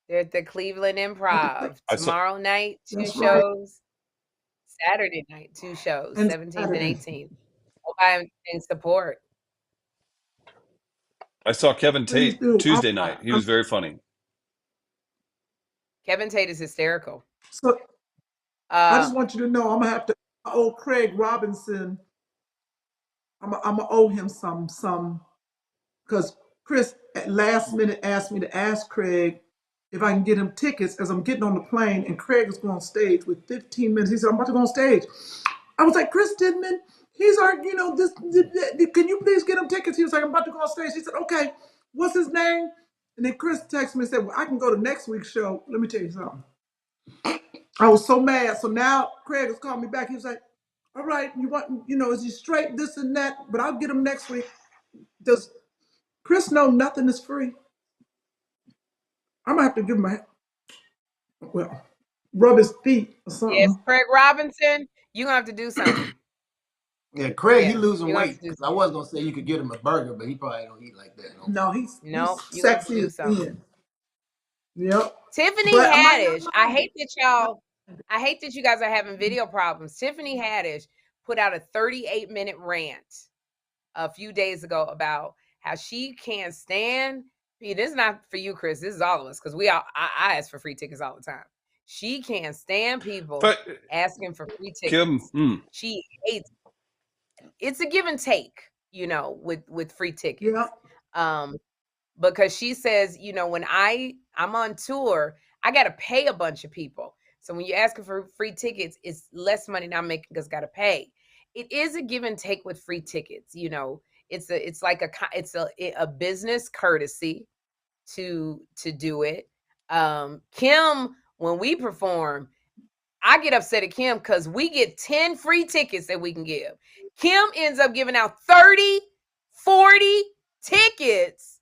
They're at the Cleveland Improv tomorrow night, 2 shows. Saturday night, 2 shows, 17th and 18th. And support. I saw Kevin Tate Tuesday night. He was very funny. Kevin Tate is hysterical. So I just want you to know I'm gonna have to owe Craig Robinson. I'm gonna owe him some because Chris at last minute asked me to ask Craig if I can get him tickets as I'm getting on the plane, and Craig is going on stage with 15 minutes. He said, I'm about to go on stage. I was like, Chris Didman, he's our, this, can you please get him tickets? He was like, I'm about to go on stage. He said, okay, what's his name? And then Chris texted me and said, well, I can go to next week's show. Let me tell you something. I was so mad. So now Craig has called me back. He was like, all right, you want, is he straight, this and that, but I'll get him next week. Does Chris know nothing is free? I'm gonna have to give him rub his feet or something. Yes, Craig Robinson, you're gonna have to do something. Yeah, Craig, he losing weight. I was gonna say you could get him a burger, but he probably don't eat like that. No, he's sexy as thin. Yep. Tiffany Haddish. I hate that you guys are having video problems. Tiffany Haddish put out a 38-minute rant a few days ago about how she can't stand. This is not for you, Chris. This is all of us because I ask for free tickets all the time. She can't stand people asking for free tickets. Kym, She hates. it's a give and take, you know, with free tickets. Yeah. Because she says, you know, when I'm on tour, I got to pay a bunch of people. So when you're asking for free tickets, it's less money now I'm making because got to pay. It is a give and take with free tickets. You know, it's a business courtesy to do it. Kym, when we perform, I get upset at Kym because we get 10 free tickets that we can give. Kym ends up giving out 30, 40 tickets.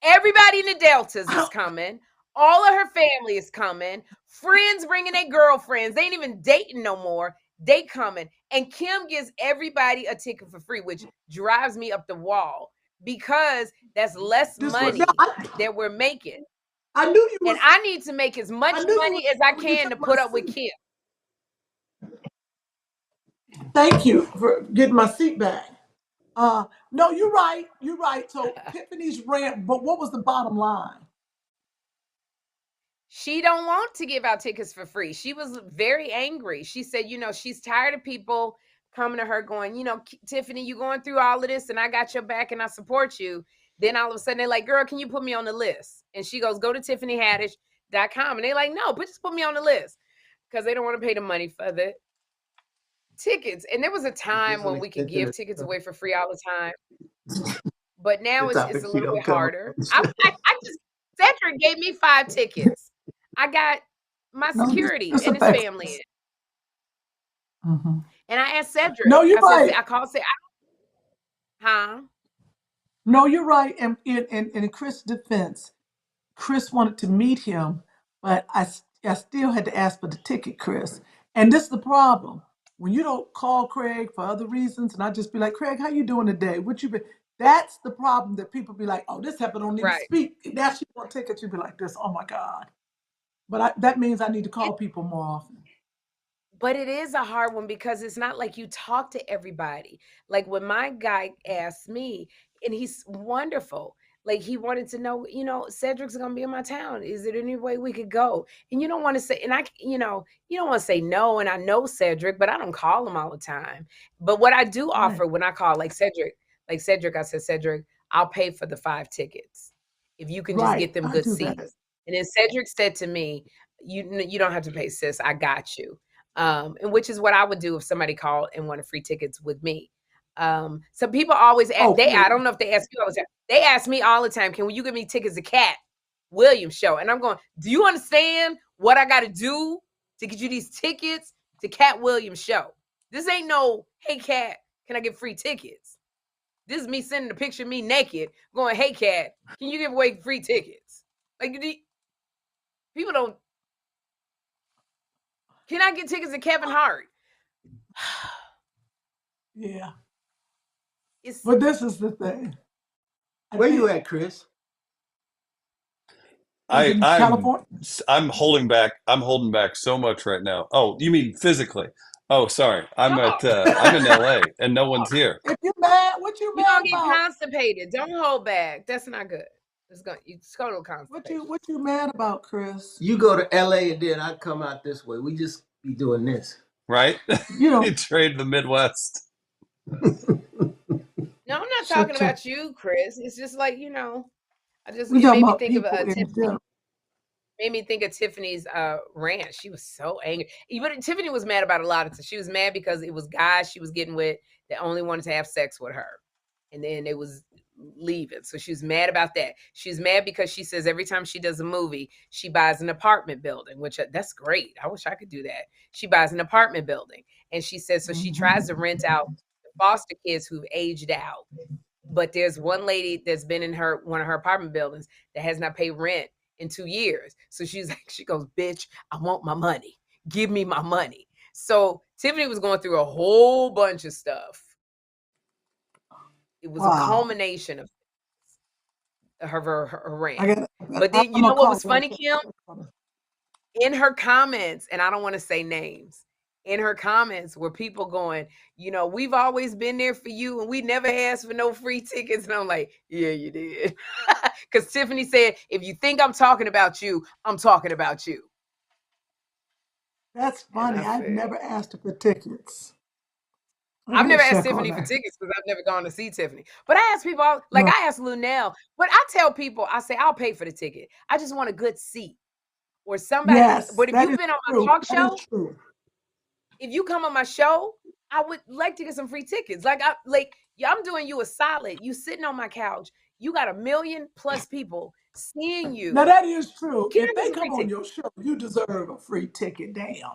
Everybody in the Deltas is coming. All of her family is coming. Friends bringing their girlfriends. They ain't even dating no more. They coming. And Kym gives everybody a ticket for free, which drives me up the wall because that's less money that we're making. I knew you. And I need to make as much money as I can to put up with Kym. Thank you for getting my seat back. No, you're right. You're right. So Tiffany's rant, but what was the bottom line? She don't want to give out tickets for free. She was very angry. She said, you know, she's tired of people coming to her going, you know, Tiffany, you going through all of this and I got your back and I support you. Then all of a sudden they're like, girl, can you put me on the list? And she goes, go to tiffanyhaddish.com. And they're like, no, but just put me on the list because they don't want to pay the money for the tickets. And there was a time when we could give tickets away for free all the time. But now it's a little bit harder. Cedric gave me 5 tickets. I got my security and his family in. Mm-hmm. And I asked Cedric. No, you're right. I called Cedric. Huh? No, you're right. And in Chris' defense, Chris wanted to meet him, but I still had to ask for the ticket, Chris. And this is the problem. When you don't call Craig for other reasons, and I just be like, Craig, how you doing today? What you been? That's the problem that people be like, oh, this happened, don't need to speak. Now she want tickets, you be like this, oh my God. But that means I need to call people more often. But it is a hard one because it's not like you talk to everybody. Like when my guy asked me, and he's wonderful. Like he wanted to know, you know, Cedric's gonna be in my town. Is there any way we could go? And you don't want to say, and you don't want to say no. And I know Cedric, but I don't call him all the time. But what I do offer when I call, like Cedric, I said, Cedric, I'll pay for the 5 tickets if you can just get them good seats. And then Cedric said to me, you don't have to pay, sis. I got you. And which is what I would do if somebody called and wanted free tickets with me. Some people always ask, I don't know if they ask you all the time. They ask me all the time, can you give me tickets to Cat Williams show? And I'm going, do you understand what I got to do to get you these tickets to Cat Williams show? This ain't no, hey Cat, can I get free tickets? This is me sending a picture of me naked going, hey Cat, can you give away free tickets? Like people don't. Can I get tickets to Kevin Hart? Yeah. But this is the thing. Where you at, Chris? I'm holding back. I'm holding back so much right now. Oh, you mean physically? Oh, sorry. I'm in LA and no one's here. If you're mad, what you mad about? You're gonna get constipated. Don't hold back. That's not good. It's total constipation. What you mad about, Chris? You go to LA and then I come out this way. We just be doing this. Right? You trade the Midwest. No, I'm not talking about you, Chris. It's just like, you know, it made me think of Tiffany. Made me think of Tiffany's rant. She was so angry. Even Tiffany was mad about a lot of things. She was mad because it was guys she was getting with that only wanted to have sex with her. And then it was leaving. So she was mad about that. She was mad because she says every time she does a movie, she buys an apartment building, which that's great. I wish I could do that. She buys an apartment building. And she says, so she tries to rent out foster kids who've aged out. But there's one lady that's been in one of her apartment buildings that has not paid rent in 2 years. So she goes, bitch, I want my money. Give me my money. So Tiffany was going through a whole bunch of stuff. It was a culmination of her rant. But then you know what was funny, Kym? In her comments, and I don't want to say names, in her comments were people going, you know, we've always been there for you and we never asked for no free tickets. And I'm like, yeah, you did. Because Tiffany said, if you think I'm talking about you, I'm talking about you. That's funny. I've never asked her for tickets. I've never asked Tiffany for tickets because I've never gone to see Tiffany. But I ask people, like I asked Lunel, but I tell people, I say, I'll pay for the ticket. I just want a good seat or somebody. Yes, but if you've been on my talk show, if you come on my show, I would like to get some free tickets. I'm doing you a solid. You sitting on my couch. You got 1 million+ people seeing you. Now that is true. If they come on your show, you deserve a free ticket. Damn.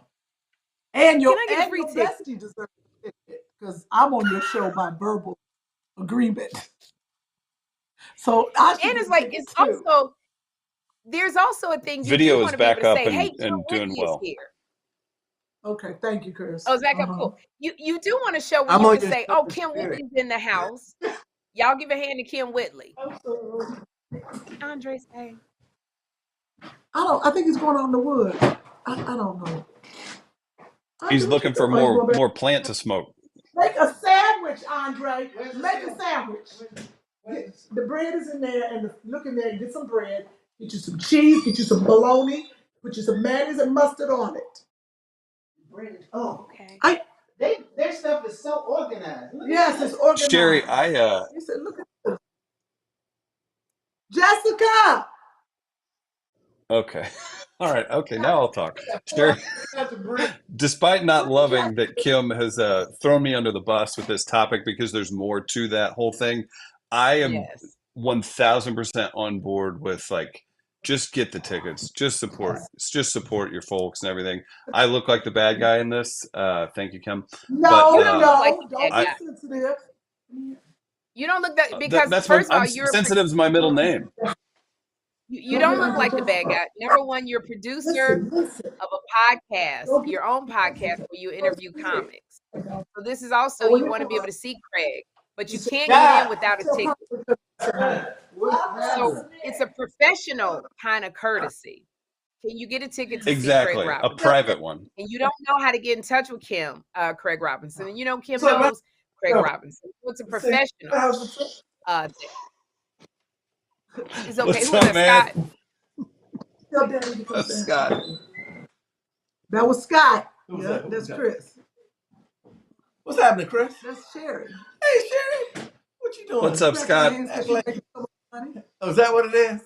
And your bestie deserves a ticket because I'm on your show by verbal agreement. So it's also there's also a thing video is back up and doing well. Here. Okay, thank you, Chris. Oh, is that cool? You do want a show where you can say, "Oh, Kym Whitley's in the house." Y'all give a hand to Kym Whitley. Andre say, I think he's going on the wood. I don't know. He's looking for more plant to smoke. Make a sandwich, Andre. Make a sandwich. The bread is in there, and look in there. Get some bread. Get you some cheese. Get you some bologna. Put you some mayonnaise and mustard on it. Bread. Oh, okay. Their stuff is so organized. Yes, it's organized. Sherri, You said, look at this. Jessica. Okay. All right. Okay. Now I'll talk. Sherri, despite not loving that Kym has thrown me under the bus with this topic because there's more to that whole thing, I am 1000% on board with just get the tickets, just support your folks and everything. I look like the bad guy in this. Thank you, Kym. No, don't be sensitive. You don't look that because first of all, sensitive's my middle name. You don't look like the bad guy. Number one, you're a producer of a podcast, your own podcast where you interview comics. So this is also, you want to be able to see Craig, but you can't get in without a ticket. So it's a professional kind of courtesy. Can you get a ticket to see Craig Robinson? A private one. And you don't know how to get in touch with Craig Robinson. And Kym knows Craig Robinson. So it's a professional thing. It's okay. What's up, man? That's Scott. That was Scott. Yeah, that's Chris. What's happening, Chris? That's Sherri. Hey, Sherri. What you doing? What's up, Scott? Oh, is that what it is?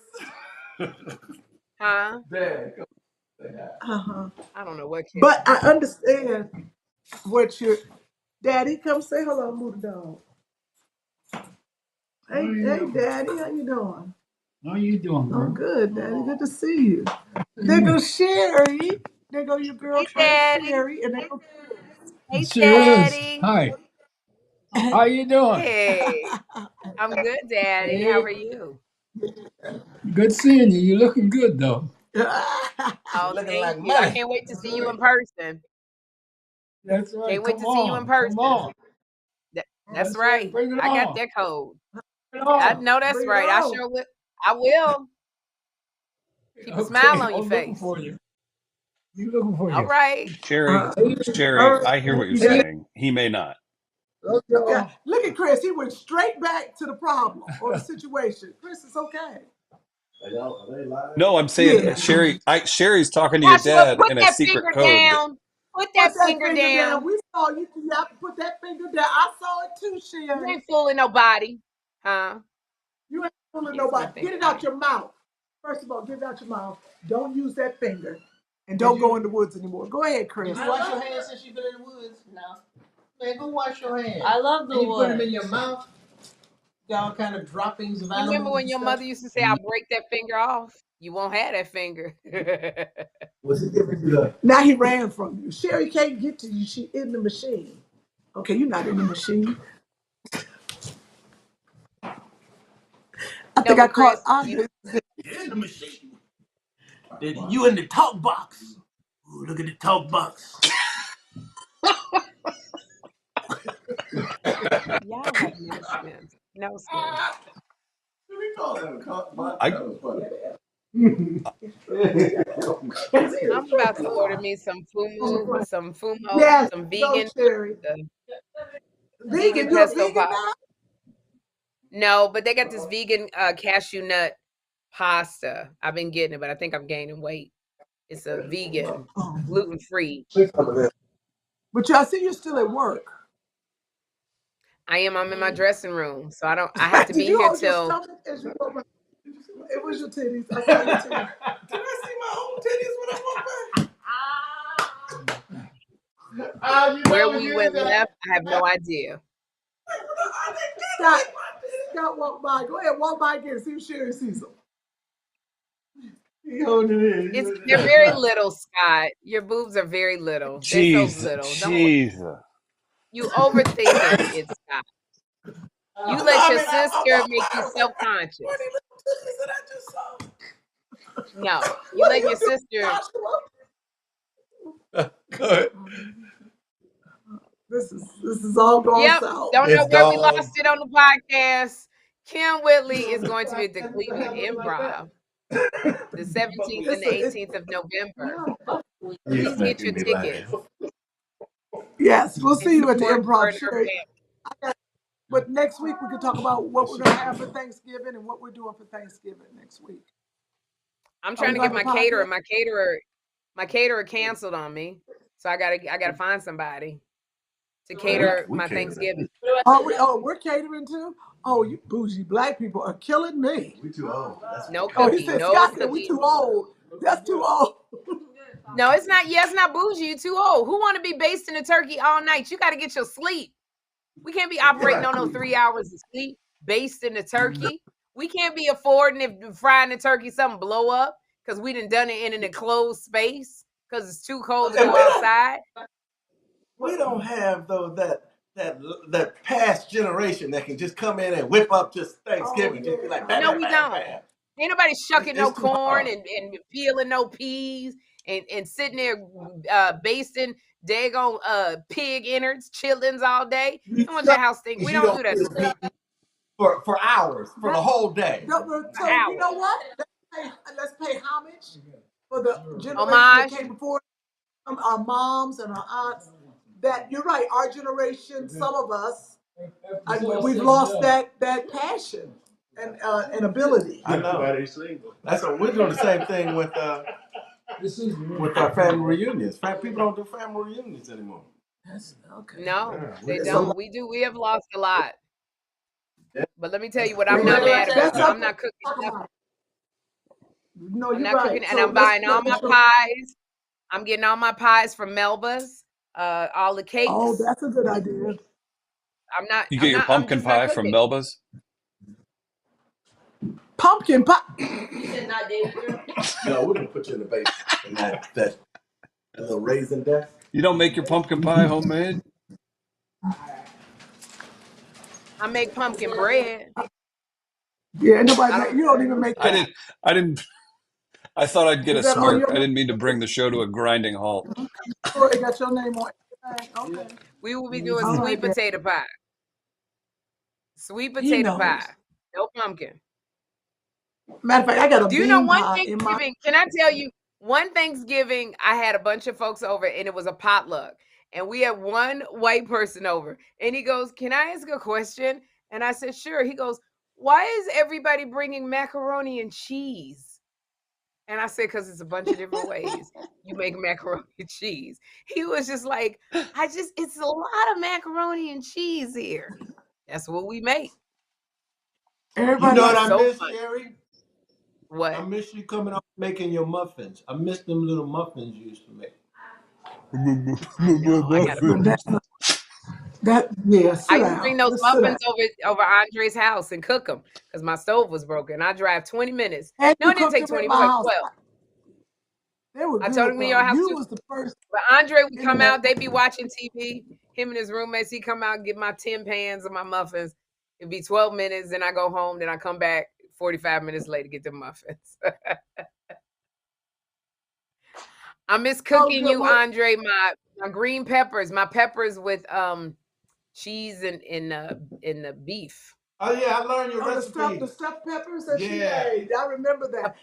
Huh? I don't know what. But I understand what you're. Daddy, come say hello, move the dog. Hey, Daddy, how you doing? How you doing, bro? Oh, good, Daddy. Good to see you. There goes Sherri. There go your girlfriend, Sherri. And there goes Hey, Daddy. Hi. How you doing? Hey. I'm good, Daddy. How are you? Good seeing you. You're looking good, though. Oh, thank you. I can't wait to see you in person. That's right. Can't wait to see you in person. That's right. I got that code. I know that's right. I sure will. I will. Keep a smile on your face. You looking for you. All right. Sherri, I hear what you're saying. He may not. Yeah. Look at Chris. He went straight back to the problem or the situation. Chris, it's okay. No, I'm saying Sherri's talking to your dad in a secret code. Down. Put that finger down. We saw you. You have to put that finger down. I saw it too, Sherri. You ain't fooling nobody. Huh? You ain't fooling nobody. Get it out your mouth. First of all, get it out your mouth. Don't use that finger. And don't go in the woods anymore. Go ahead, Chris. Did you wash your hands since you've been in the woods? No. Man, go wash your hands. I love the woods. You put them in your mouth. Got all kind of droppings of animals. Remember when your mother used to say, "I'll break that finger off"? You won't have that finger. What's the difference? Now he ran from you. Sherri can't get to you. She in the machine. Okay, you're not in the machine. I think I caught Andre. You're in the machine. You in the talk box. Ooh, look at the talk box. Y'all have no sense. No sense. I'm about to order me some fumu, some vegan. Vegan pesto pasta. No, but they got this vegan cashew nut pasta. I've been getting it, but I think I'm gaining weight. It's a vegan, gluten-free. But y'all see, you're still at work. I am. I'm in my dressing room, so I have to be Did you here hold your till. stomach as you walk by? It was your titties. I saw your titties. Did I see my own titties when I walked by? Where we went left, I have no idea. Scott walked by. Go ahead, walk by again. See if Sherri sees them. They're very little, Scott. Your boobs are very little. They're so little. Jesus. You overthinking it, Scott. You let your sister make you self-conscious. No, you let your sister. Go ahead. This is all going south. Don't know where we lost it on the podcast. Kym Whitley is going to be at the Cleveland Improv the 17th and the 18th of November. Please get your tickets. Yes, we'll see you at the Support Improv. her and her Sherri. family. But next week we can talk about what we're going to have for Thanksgiving and what we're doing for Thanksgiving next week. I'm trying to get my caterer. My caterer canceled on me, so I gotta find somebody to cater my Thanksgiving. We're catering too. Oh, you bougie black people are killing me. We too old. No Oh, cookie. he said, No Scott said cookie. we too old. That's too old. No, it's not. Yeah, it's not bougie. You too old. Who want to be basting a turkey all night? You got to get your sleep. We can't be operating on no 3 hours of sleep, basting the turkey. We can't be affording if frying the turkey something blow up because we done it in an enclosed space because it's too cold to go outside. We don't have though that past generation that can just come in and whip up just Thanksgiving. Just be like, bam, No, bam, we bam, don't. bam. Ain't nobody shucking no It's too corn hard. and peeling no peas and sitting there basting daggone pig innards, chitlins all day. I want your house stink. We don't do that. For hours, for the whole day. So you know what? Let's pay homage for the generation that came before our moms and our aunts. That you're right. Our generation, some of us, we've lost that passion and ability. I know. That's what we're doing the same thing with our family reunions. People don't do family reunions anymore. No, they don't. We do. We have lost a lot. But let me tell you what I'm not mad about. I'm not cooking nothing. No, I'm not cooking, and I'm buying all my pies. I'm getting all my pies from Melba's. All the cakes. Oh, that's a good idea. I'm not. You get your pumpkin pie from Melba's? Pumpkin pie. No, we're gonna put you in the basement in that little raisin desk. You don't make your pumpkin pie homemade? I make pumpkin bread. Yeah, nobody. You don't even make that. I didn't. I thought I'd get a smirk. I didn't mean to bring the show to a grinding halt. Oh, they got your name on it. Okay. We will be doing sweet potato pie. Sweet potato pie. No pumpkin. Matter of fact, I got a Do you know one Thanksgiving? Can I tell you, one Thanksgiving, I had a bunch of folks over and it was a potluck. And we had one white person over. And he goes, "Can I ask a question?" And I said, "Sure." He goes, "Why is everybody bringing macaroni and cheese?" And I said, "Because it's a bunch of different ways you make macaroni and cheese." He was just like, it's a lot of macaroni and cheese here. That's what we make. Everybody, you know what I miss, Sherri? What? I miss you coming up making your muffins. I miss them little muffins you used to make. I used to bring those muffins over Andre's house and cook them because my stove was broken. I drive 20 minutes. No, it didn't take 20. It was like 12. I told him to your house too. Was the first. But Andre would come out. They'd be watching TV. Him and his roommates. He'd come out and get my 10 pans of my muffins. It'd be 12 minutes. Then I go home. Then I come back 45 minutes later to get the muffins. I miss cooking you, Andre. My green peppers. My peppers with cheese and in the beef. Oh yeah, I learned your recipe. The stuffed peppers that she made. I remember that.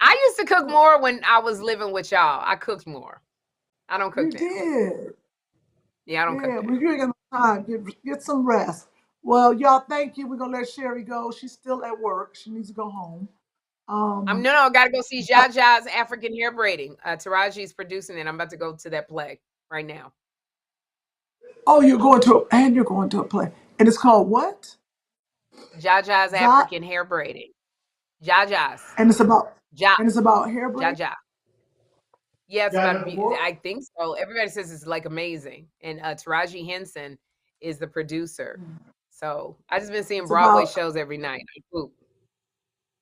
I used to cook more when I was living with y'all. I cooked more. I don't cook now. You did. Yeah, I don't cook now. Well, you ain't got no time. Get some rest. Well, y'all, thank you. We're gonna let Sherri go. She's still at work. She needs to go home. I gotta go see Jaja's African hair braiding. Taraji's producing it. I'm about to go to that play right now. Oh, you're going to a play. And it's called what? Jaja's African hair braiding. Jaja's. And it's about Ja. hair braiding. Jaja. Yeah, it's about. I think so. Everybody says it's like amazing, and Taraji Henson is the producer. So I just been seeing Broadway shows every night.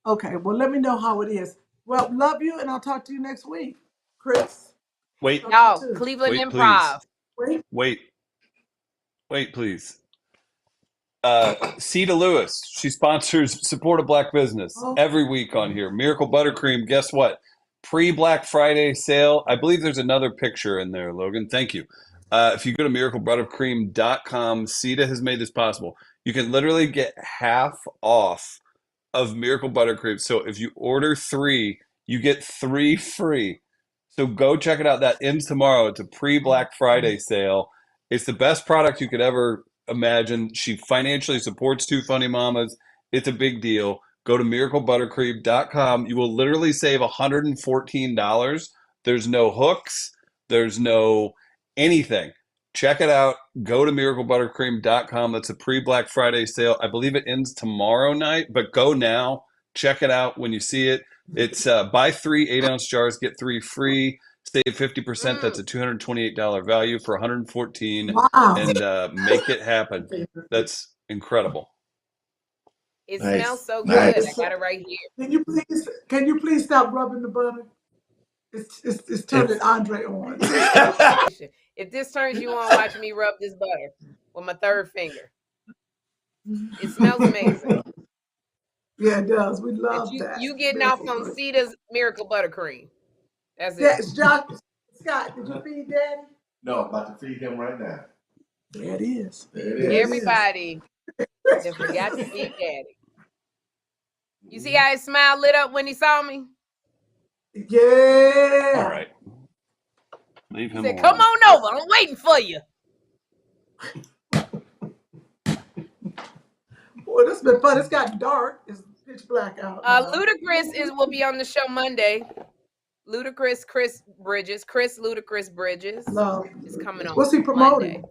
Okay, well, let me know how it is. Well, love you, and I'll talk to you next week, Chris. Wait. No, Cleveland Improv. Wait, please. Sita Lewis, she sponsors Support a Black Business every week on here. Miracle Buttercream, guess what? Pre-Black Friday sale. I believe there's another picture in there, Logan. Thank you. If you go to miraclebuttercream.com, Sita has made this possible. You can literally get half off of Miracle Buttercream. So if you order 3, you get 3 free. So go check it out. That ends tomorrow. It's a pre-Black Friday sale. It's the best product you could ever imagine. She financially supports 2 Funny Mamas. It's a big deal. Go to miraclebuttercream.com. You will literally save $114. There's no hooks. There's no anything. Check it out. Go to miraclebuttercream.com. That's a pre-Black Friday sale. I believe it ends tomorrow night, but go now. Check it out when you see it. It's buy 3 8-ounce jars, get 3 free. Save 50%. That's a $228 value for $114. Wow. And make it happen. That's incredible. It smells so good. I got it right here. Can you please stop rubbing the butter? It's turning Andre on. If this turns you on, watch me rub this butter with my 3rd finger. It smells amazing. Yeah, it does. We love that. You getting off on Sita's Miracle Buttercream. That's it. Yes, Scott, did you feed Daddy? No, I'm about to feed him right now. There it is. Everybody that forgot to feed Daddy. You see how his smile lit up when he saw me? Yeah. All right. Leave him alone. Come on over. I'm waiting for you. Boy, this has been fun. It's gotten dark. It's pitch black out. Ludacris will be on the show Monday. Ludacris, Chris Ludacris Bridges is coming on. What's he promoting? Monday.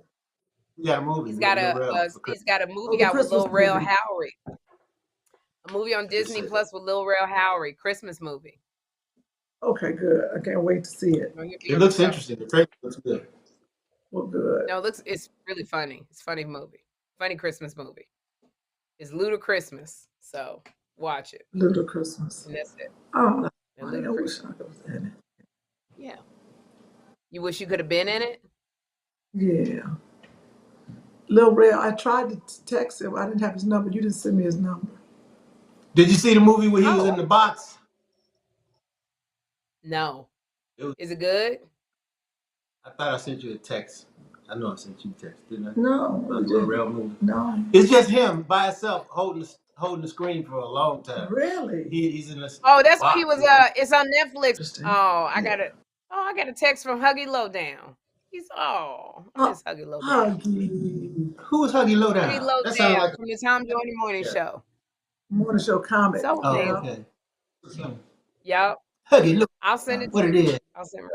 He got a movie. He's got a movie out with Lil Rel Howery. A movie on Disney Plus with Lil Rel Howery. Christmas movie. Okay, good. I can't wait to see it. It looks interesting. The trailer looks good. Well, good. No, it's really funny. It's a funny movie. Funny Christmas movie. It's Ludacrismas. So watch it. Ludacrismas. And that's it. Oh, and I wish I was in it. Yeah. You wish you could have been in it? Yeah. Lil Rel, I tried to text him. I didn't have his number. You didn't send me his number. Did you see the movie where he was in the box? No. Is it good? I thought I sent you a text. I know I sent you a text, didn't I? No. Lil Rel movie. No. It's just him by himself holding the screen for a long time. Really? He's in this. Oh, that's what he was. It's on Netflix. Oh, I got a text from Huggy Lowdown. I miss Huggy Lowdown. Huggy. Who is Huggy Lowdown? Huggy Lowdown like from the Tom Joyner Morning Show. Morning Show comic. So okay. Yep. Huggy, look. I'll send it what to it you. is. I'll send it.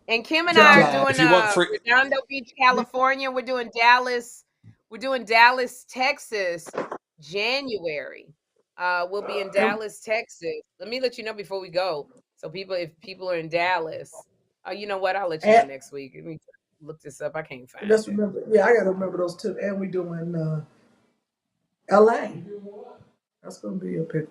And Kym and I are doing Redondo Beach, California. We're doing Dallas, Texas, January. We'll be in Dallas, Texas. Let me let you know before we go. So if people are in Dallas, you know what? I'll let you know next week. Let me look this up. I can't find it. Remember. Yeah, I gotta remember those 2. And we're doing LA. That's gonna be a pick.